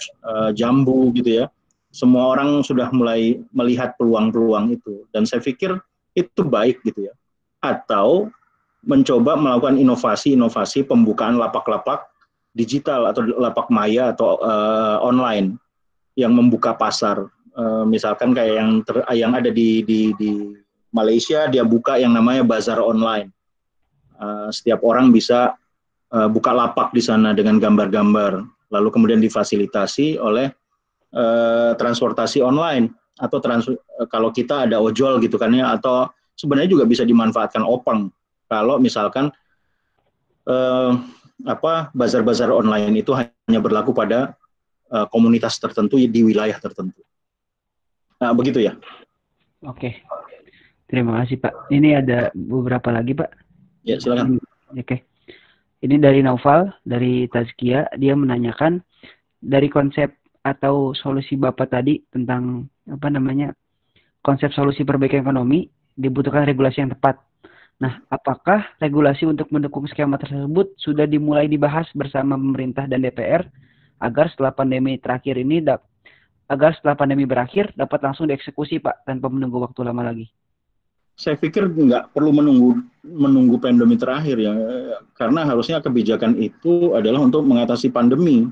jambu gitu ya. Semua orang sudah mulai melihat peluang-peluang itu. Dan saya pikir itu baik gitu ya. Atau mencoba melakukan inovasi-inovasi pembukaan lapak-lapak digital atau lapak maya atau online yang membuka pasar. Misalkan kayak yang ada di Malaysia, dia buka yang namanya bazar online. Setiap orang bisa buka lapak di sana dengan gambar-gambar, lalu kemudian difasilitasi oleh transportasi online atau kalau kita ada ojol gitu kan ya, atau sebenarnya juga bisa dimanfaatkan opang. Kalau misalkan bazar-bazar online itu hanya berlaku pada komunitas tertentu di wilayah tertentu. Nah, begitu ya. Oke. Terima kasih Pak. Ini ada beberapa lagi Pak. Ya, silakan. Oke. Ini dari Naufal, dari Tazkia. Dia menanyakan dari konsep atau solusi Bapak tadi tentang konsep solusi perbaikan ekonomi dibutuhkan regulasi yang tepat. Nah, apakah regulasi untuk mendukung skema tersebut sudah dimulai dibahas bersama pemerintah dan DPR agar setelah pandemi berakhir dapat langsung dieksekusi Pak tanpa menunggu waktu lama lagi? Saya pikir nggak perlu menunggu pandemi terakhir ya, karena harusnya kebijakan itu adalah untuk mengatasi pandemi,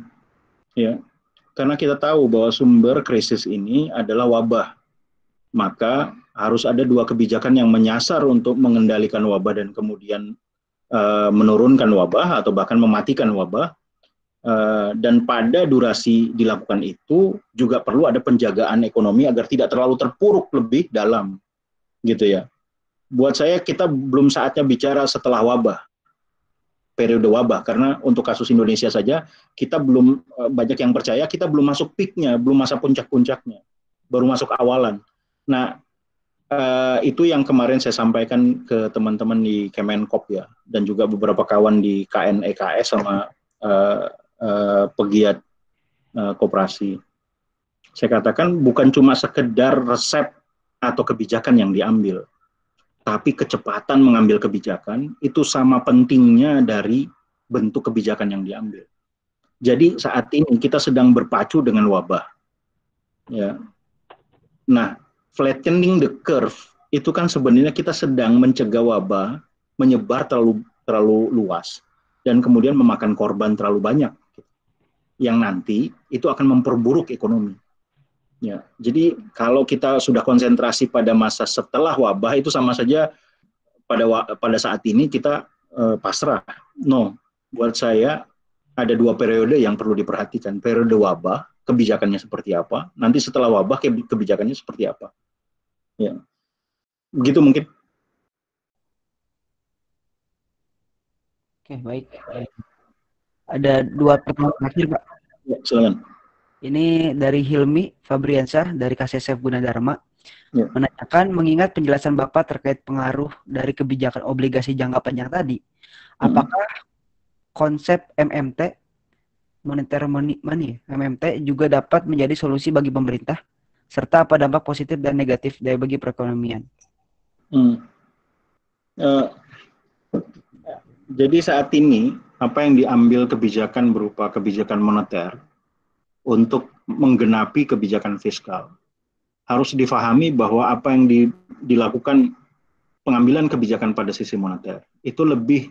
ya. Karena kita tahu bahwa sumber krisis ini adalah wabah. Maka harus ada dua kebijakan yang menyasar untuk mengendalikan wabah dan kemudian menurunkan wabah atau bahkan mematikan wabah. Dan pada durasi dilakukan itu juga perlu ada penjagaan ekonomi agar tidak terlalu terpuruk lebih dalam, gitu ya. Buat saya kita belum saatnya bicara setelah wabah, periode wabah, karena untuk kasus Indonesia saja kita belum, banyak yang percaya kita belum masuk peaknya, belum masa puncak-puncaknya, baru masuk awalan. Nah, itu yang kemarin saya sampaikan ke teman-teman di Kemenkop ya, dan juga beberapa kawan di KNEKS sama pegiat koperasi. Saya katakan bukan cuma sekedar resep atau kebijakan yang diambil, tapi kecepatan mengambil kebijakan itu sama pentingnya dari bentuk kebijakan yang diambil. Jadi saat ini kita sedang berpacu dengan wabah. Ya. Nah, flattening the curve itu kan sebenarnya kita sedang mencegah wabah menyebar terlalu luas dan kemudian memakan korban terlalu banyak, yang nanti itu akan memperburuk ekonomi. Ya, jadi kalau kita sudah konsentrasi pada masa setelah wabah itu sama saja pada saat ini kita pasrah. No, buat saya ada dua periode yang perlu diperhatikan. Periode wabah, kebijakannya seperti apa. Nanti setelah wabah, kebijakannya seperti apa. Ya, begitu mungkin. Oke, baik. Ada dua pertanyaan terakhir, Pak. Ya, silakan. Ini dari Hilmi Fabriansyah dari KSSF Gunadarma. Ya. Menanyakan, mengingat penjelasan Bapak terkait pengaruh dari kebijakan obligasi jangka panjang tadi, apakah konsep MMT, monetary money, MMT juga dapat menjadi solusi bagi pemerintah, serta apa dampak positif dan negatif dari bagi perekonomian? Jadi saat ini apa yang diambil kebijakan berupa kebijakan moneter untuk menggenapi kebijakan fiskal, harus difahami bahwa apa yang dilakukan pengambilan kebijakan pada sisi moneter itu lebih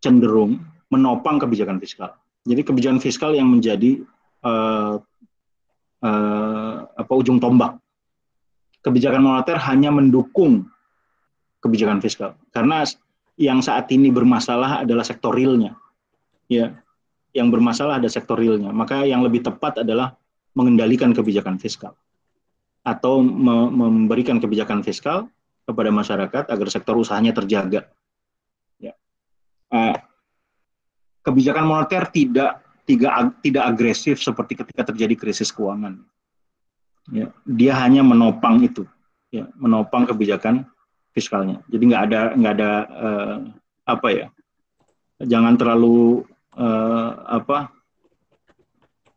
cenderung menopang kebijakan fiskal. Jadi kebijakan fiskal yang menjadi ujung tombak. Kebijakan moneter hanya mendukung kebijakan fiskal, karena yang saat ini bermasalah adalah sektor realnya. Ya, yang bermasalah ada sektor realnya. Maka yang lebih tepat adalah mengendalikan kebijakan fiskal atau memberikan kebijakan fiskal kepada masyarakat agar sektor usahanya terjaga. Ya. Kebijakan moneter tidak agresif seperti ketika terjadi krisis keuangan. Ya. Dia hanya menopang itu, ya, menopang kebijakan fiskalnya. Jadi nggak ada jangan terlalu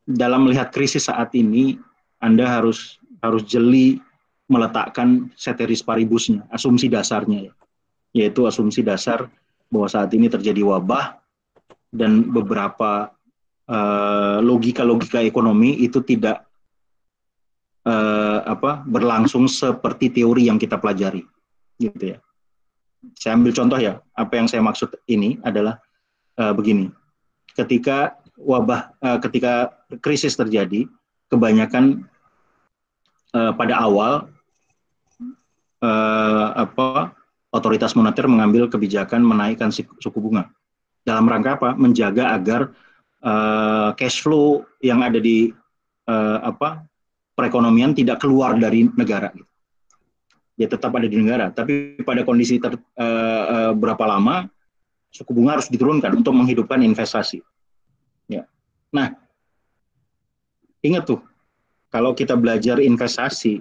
dalam melihat krisis saat ini, Anda harus jeli meletakkan ceteris paribusnya, asumsi dasarnya, yaitu asumsi dasar bahwa saat ini terjadi wabah dan beberapa logika ekonomi itu tidak berlangsung seperti teori yang kita pelajari, gitu ya. Saya ambil contoh ya, apa yang saya maksud ini adalah begini. Ketika krisis terjadi, kebanyakan pada awal otoritas moneter mengambil kebijakan menaikkan suku bunga dalam rangka apa? Menjaga agar cash flow yang ada di perekonomian tidak keluar dari negara. Dia tetap ada di negara, tapi pada kondisi berapa lama suku bunga harus diturunkan untuk menghidupkan investasi. Ya. Nah, ingat tuh, kalau kita belajar investasi,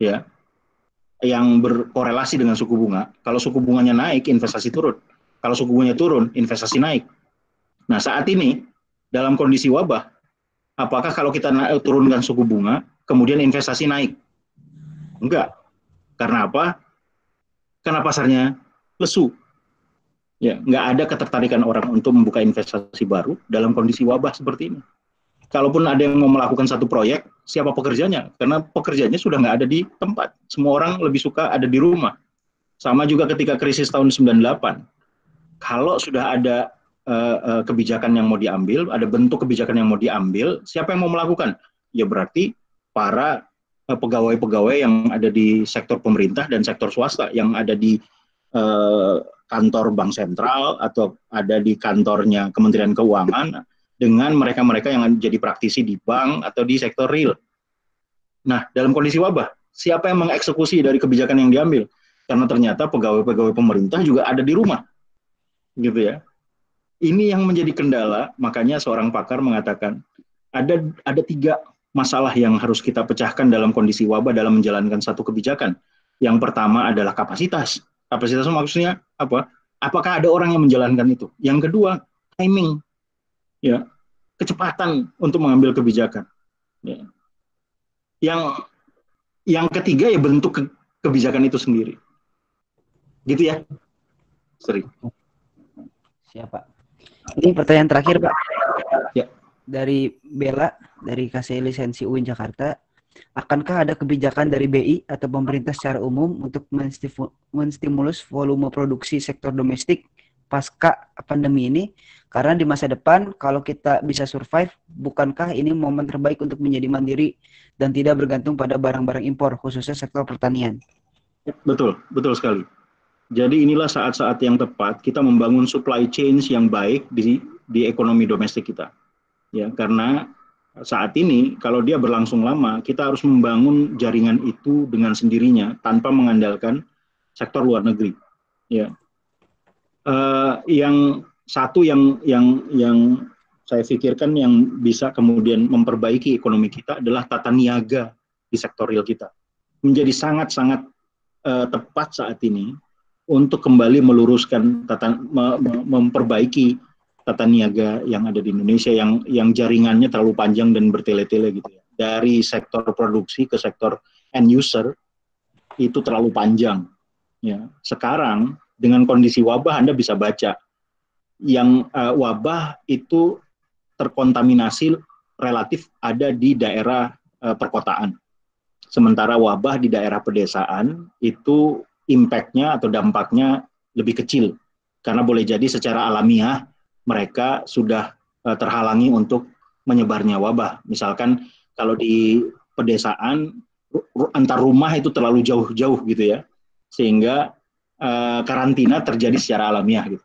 ya, yang berkorelasi dengan suku bunga, kalau suku bunganya naik, investasi turun. Kalau suku bunganya turun, investasi naik. Nah, saat ini dalam kondisi wabah, apakah kalau kita turunkan suku bunga, kemudian investasi naik? Enggak. Karena apa? Karena pasarnya lesu. Ya, nggak ada ketertarikan orang untuk membuka investasi baru dalam kondisi wabah seperti ini. Kalaupun ada yang mau melakukan satu proyek, siapa pekerjanya? Karena pekerjanya sudah nggak ada di tempat. Semua orang lebih suka ada di rumah. Sama juga ketika krisis tahun 98. Kalau sudah ada kebijakan yang mau diambil, ada bentuk kebijakan yang mau diambil, siapa yang mau melakukan? Ya berarti para pegawai-pegawai yang ada di sektor pemerintah dan sektor swasta, yang ada di kantor bank sentral atau ada di kantornya Kementerian Keuangan, dengan mereka-mereka yang jadi praktisi di bank atau di sektor real. Nah, dalam kondisi wabah, siapa yang mengeksekusi dari kebijakan yang diambil? Karena ternyata pegawai-pegawai pemerintah juga ada di rumah, gitu ya. Ini yang menjadi kendala, makanya seorang pakar mengatakan ada 3 masalah yang harus kita pecahkan dalam kondisi wabah dalam menjalankan satu kebijakan. Yang pertama adalah kapasitas. Kapasitas maksudnya apa? Apakah ada orang yang menjalankan itu? Yang kedua, timing, ya, kecepatan untuk mengambil kebijakan. Ya. Yang ketiga ya bentuk kebijakan itu sendiri. Gitu ya. Seri. Siapa? Ini pertanyaan terakhir, Pak. Ya. Dari Bella, dari KC Lisensi UIN Jakarta. Akankah ada kebijakan dari BI atau pemerintah secara umum untuk menstimulus volume produksi sektor domestik pasca pandemi ini? Karena di masa depan, kalau kita bisa survive, bukankah ini momen terbaik untuk menjadi mandiri dan tidak bergantung pada barang-barang impor, khususnya sektor pertanian? Betul, betul sekali. Jadi inilah saat-saat yang tepat kita membangun supply chain yang baik di ekonomi domestik kita. Ya, karena saat ini kalau dia berlangsung lama, kita harus membangun jaringan itu dengan sendirinya tanpa mengandalkan sektor luar negeri. Ya, yang satu yang saya pikirkan yang bisa kemudian memperbaiki ekonomi kita adalah tata niaga di sektor real kita. Menjadi sangat-sangat tepat saat ini untuk kembali meluruskan memperbaiki tata niaga yang ada di Indonesia yang jaringannya terlalu panjang dan bertele-tele gitu ya. Dari sektor produksi ke sektor end user itu terlalu panjang. Ya. Sekarang dengan kondisi wabah Anda bisa baca yang wabah itu terkontaminasi relatif ada di daerah perkotaan. Sementara wabah di daerah pedesaan itu impact-nya atau dampaknya lebih kecil. Karena boleh jadi secara alamiah mereka sudah terhalangi untuk menyebarnya wabah. Misalkan kalau di pedesaan antar rumah itu terlalu jauh-jauh gitu ya, sehingga karantina terjadi secara alamiah gitu,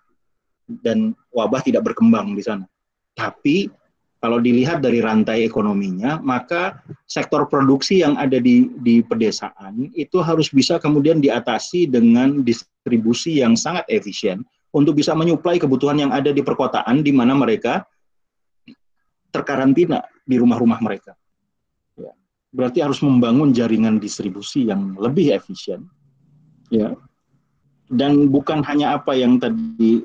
dan wabah tidak berkembang di sana. Tapi kalau dilihat dari rantai ekonominya, maka sektor produksi yang ada di pedesaan itu harus bisa kemudian diatasi dengan distribusi yang sangat efisien untuk bisa menyuplai kebutuhan yang ada di perkotaan di mana mereka terkarantina di rumah-rumah mereka. Ya. Berarti harus membangun jaringan distribusi yang lebih efisien. Ya. Dan bukan hanya apa yang tadi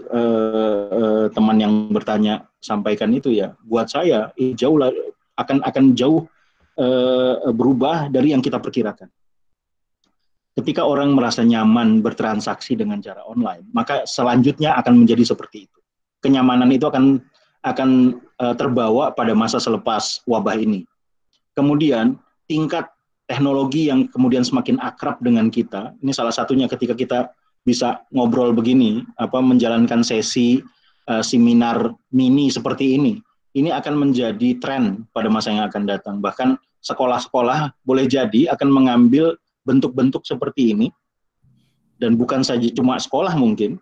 teman yang bertanya sampaikan itu ya. Buat saya jauh akan jauh berubah dari yang kita perkirakan. Ketika orang merasa nyaman bertransaksi dengan cara online, maka selanjutnya akan menjadi seperti itu. Kenyamanan itu akan terbawa pada masa selepas wabah ini. Kemudian tingkat teknologi yang kemudian semakin akrab dengan kita, ini salah satunya ketika kita bisa ngobrol begini, menjalankan sesi seminar mini seperti ini akan menjadi tren pada masa yang akan datang. Bahkan sekolah-sekolah boleh jadi akan mengambil bentuk-bentuk seperti ini, dan bukan saja cuma sekolah mungkin.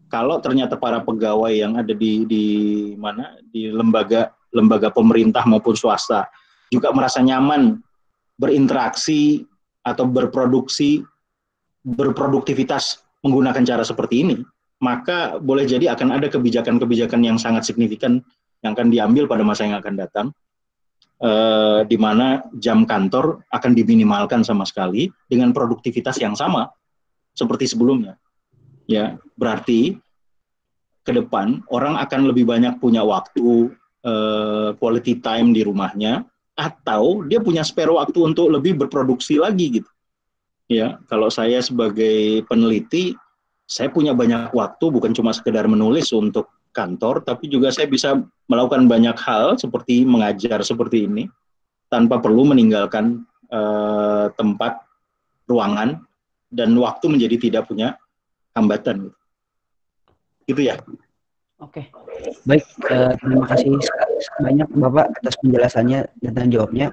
Kalau ternyata para pegawai yang ada di lembaga pemerintah maupun swasta juga merasa nyaman berinteraksi atau berproduktivitas menggunakan cara seperti ini, maka boleh jadi akan ada kebijakan-kebijakan yang sangat signifikan yang akan diambil pada masa yang akan datang, di mana jam kantor akan diminimalkan sama sekali dengan produktivitas yang sama seperti sebelumnya. Ya, berarti ke depan orang akan lebih banyak punya waktu quality time di rumahnya, atau dia punya spare waktu untuk lebih berproduksi lagi gitu. Ya, kalau saya sebagai peneliti, saya punya banyak waktu bukan cuma sekedar menulis untuk kantor, tapi juga saya bisa melakukan banyak hal seperti mengajar seperti ini tanpa perlu meninggalkan tempat, ruangan, dan waktu menjadi tidak punya hambatan. Gitu ya. Oke, baik. Terima kasih banyak Bapak atas penjelasannya dan jawabnya.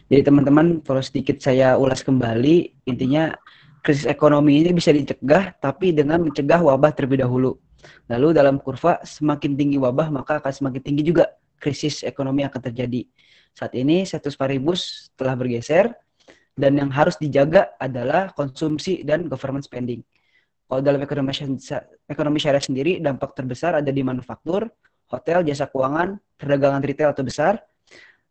Jadi teman-teman, kalau sedikit saya ulas kembali, intinya krisis ekonomi ini bisa dicegah, tapi dengan mencegah wabah terlebih dahulu. Lalu dalam kurva, semakin tinggi wabah, maka akan semakin tinggi juga krisis ekonomi yang akan terjadi. Saat ini status paribus telah bergeser, dan yang harus dijaga adalah konsumsi dan government spending. Kalau dalam ekonomi syariah sendiri, dampak terbesar ada di manufaktur, hotel, jasa keuangan, perdagangan retail atau besar.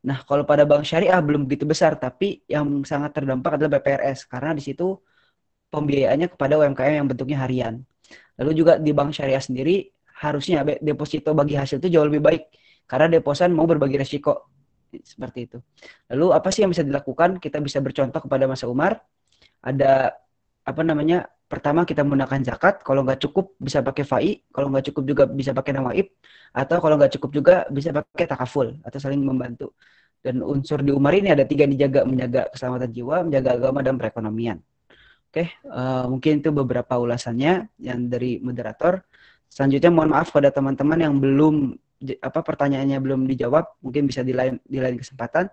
Nah, kalau pada bank syariah belum begitu besar, tapi yang sangat terdampak adalah BPRS, karena di situ pembiayaannya kepada UMKM yang bentuknya harian. Lalu juga di bank syariah sendiri, harusnya deposito bagi hasil itu jauh lebih baik, karena deposan mau berbagi resiko. Seperti itu. Lalu apa sih yang bisa dilakukan? Kita bisa bercontoh kepada Mas Umar, ada apa namanya, pertama kita menggunakan zakat, kalau nggak cukup bisa pakai fai, kalau nggak cukup juga bisa pakai nawaib, atau kalau nggak cukup juga bisa pakai takaful atau saling membantu. Dan unsur di Umar ini ada tiga, dijaga, menjaga keselamatan jiwa, menjaga agama dan perekonomian. Oke, mungkin itu beberapa ulasannya yang dari moderator. Selanjutnya mohon maaf pada teman-teman yang belum pertanyaannya belum dijawab, mungkin bisa di lain kesempatan.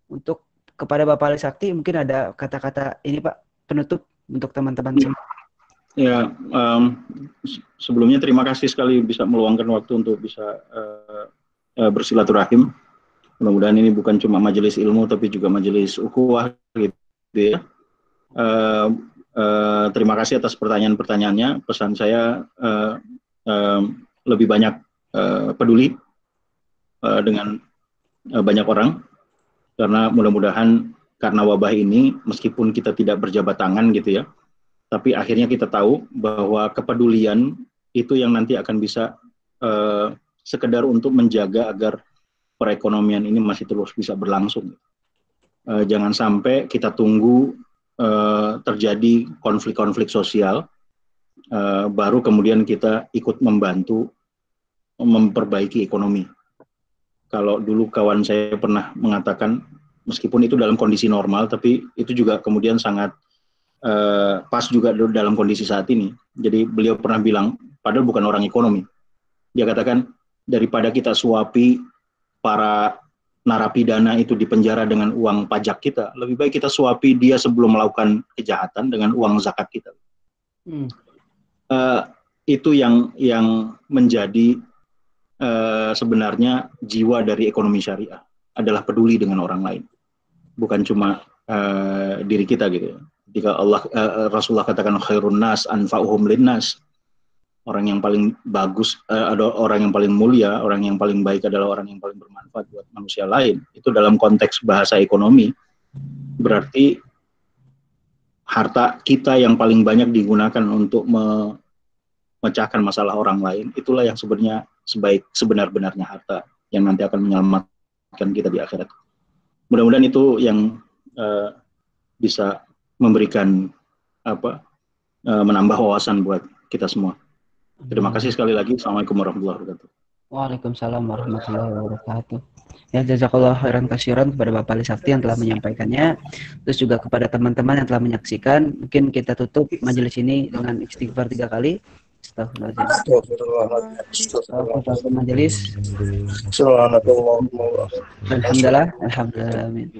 Untuk kepada Bapak Ali Sakti, mungkin ada kata-kata ini Pak, penutup untuk teman-teman semua. Ya, sebelumnya terima kasih sekali bisa meluangkan waktu untuk bisa bersilaturahim. Mudah-mudahan ini bukan cuma majelis ilmu, tapi juga majelis ukhuwah gitu ya. Terima kasih atas pertanyaan-pertanyaannya. Pesan saya lebih banyak peduli dengan banyak orang, karena mudah-mudahan karena wabah ini, meskipun kita tidak berjabat tangan gitu ya, tapi akhirnya kita tahu bahwa kepedulian itu yang nanti akan bisa sekedar untuk menjaga agar perekonomian ini masih terus bisa berlangsung. Jangan sampai kita tunggu terjadi konflik-konflik sosial, baru kemudian kita ikut membantu memperbaiki ekonomi. Kalau dulu kawan saya pernah mengatakan, meskipun itu dalam kondisi normal, tapi itu juga kemudian sangat pas juga dalam kondisi saat ini. Jadi beliau pernah bilang, padahal bukan orang ekonomi, dia katakan, daripada kita suapi para narapidana itu di penjara dengan uang pajak kita, lebih baik kita suapi dia sebelum melakukan kejahatan dengan uang zakat kita. Itu yang menjadi sebenarnya jiwa dari ekonomi syariah, adalah peduli dengan orang lain, bukan cuma diri kita gitu. Jika Rasulullah katakan khairun nas anfa'uhum linnas, orang yang paling bagus, ada orang yang paling mulia, orang yang paling baik adalah orang yang paling bermanfaat buat manusia lain. Itu dalam konteks bahasa ekonomi, berarti harta kita yang paling banyak digunakan untuk memecahkan masalah orang lain, itulah yang sebenarnya sebenar-benarnya harta yang nanti akan menyelamatkan kita di akhirat. Mudah-mudahan itu yang bisa memberikan menambah wawasan buat kita semua. Terima kasih sekali lagi. Assalamualaikum warahmatullahi wabarakatuh. Waalaikumsalam warahmatullahi wabarakatuh. Ya, jazakallah khairan katsiran kepada Bapak Ali Sakti yang telah menyampaikannya. Terus juga kepada teman-teman yang telah menyaksikan. Mungkin kita tutup majelis ini dengan istighfar 3 kali. Astagfirullahaladzim. Majelis. Alhamdulillah. Alhamdulillah. Amin.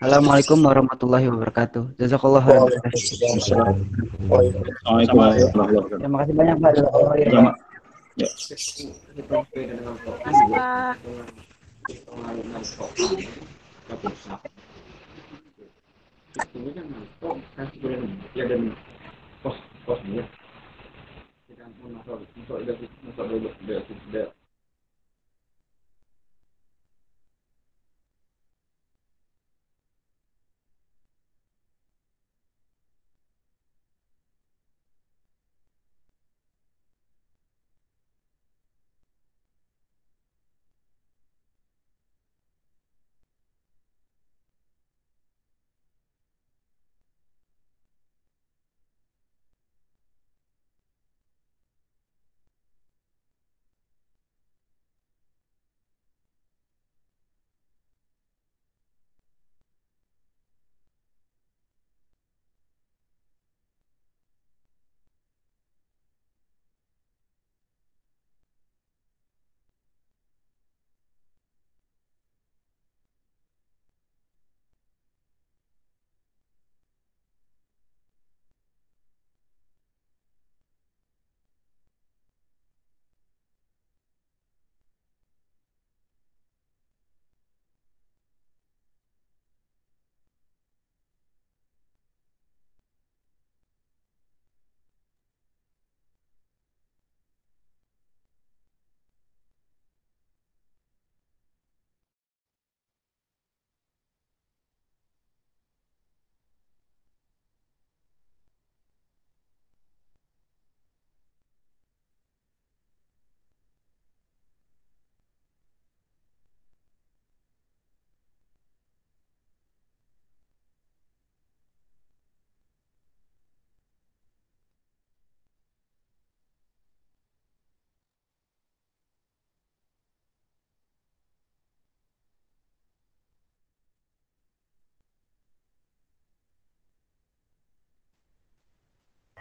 Assalamualaikum warahmatullahi wabarakatuh. Jazakallah khairan. Assalamualaikum warahmatullahi wabarakatuh. Terima kasih banyak Pak. Ya.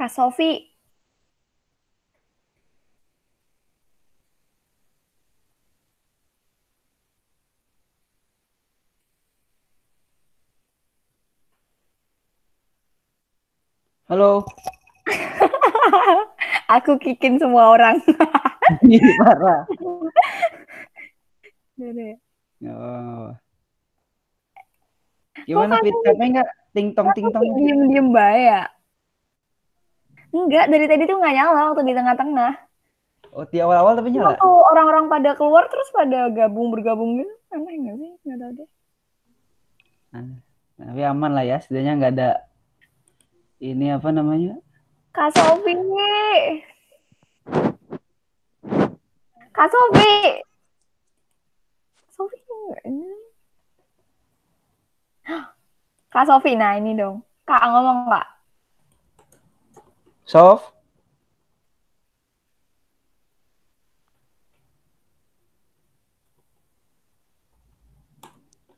Kak Sofi. Halo. Aku kikin semua orang. Ih, parah. Oh. Gimana Fit? Capek nggak? Ting tong ting tong. Diem-diem bae ya. Enggak, dari tadi tuh nggak nyala waktu di tengah-tengah. Oh, di awal-awal tapi nyala. Waktu orang-orang pada keluar terus pada bergabung gitu. Aneh nggak sih? Nggak tahu deh. Tapi aman lah ya, setidaknya nggak ada ini apa namanya? Kak Sofi. Kak Sofi. Sofi enggak ini. Kak Sofi, nah ini dong. Kak ngomong Kak. Sof.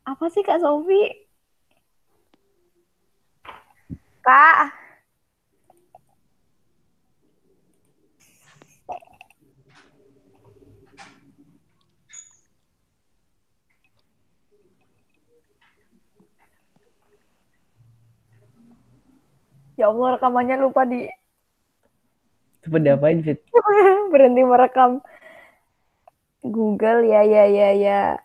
Apa sih Kak Sofi? Kak. Ya Allah, rekamannya lupa di Coba diapain Fit? berhenti merekam. Google ya.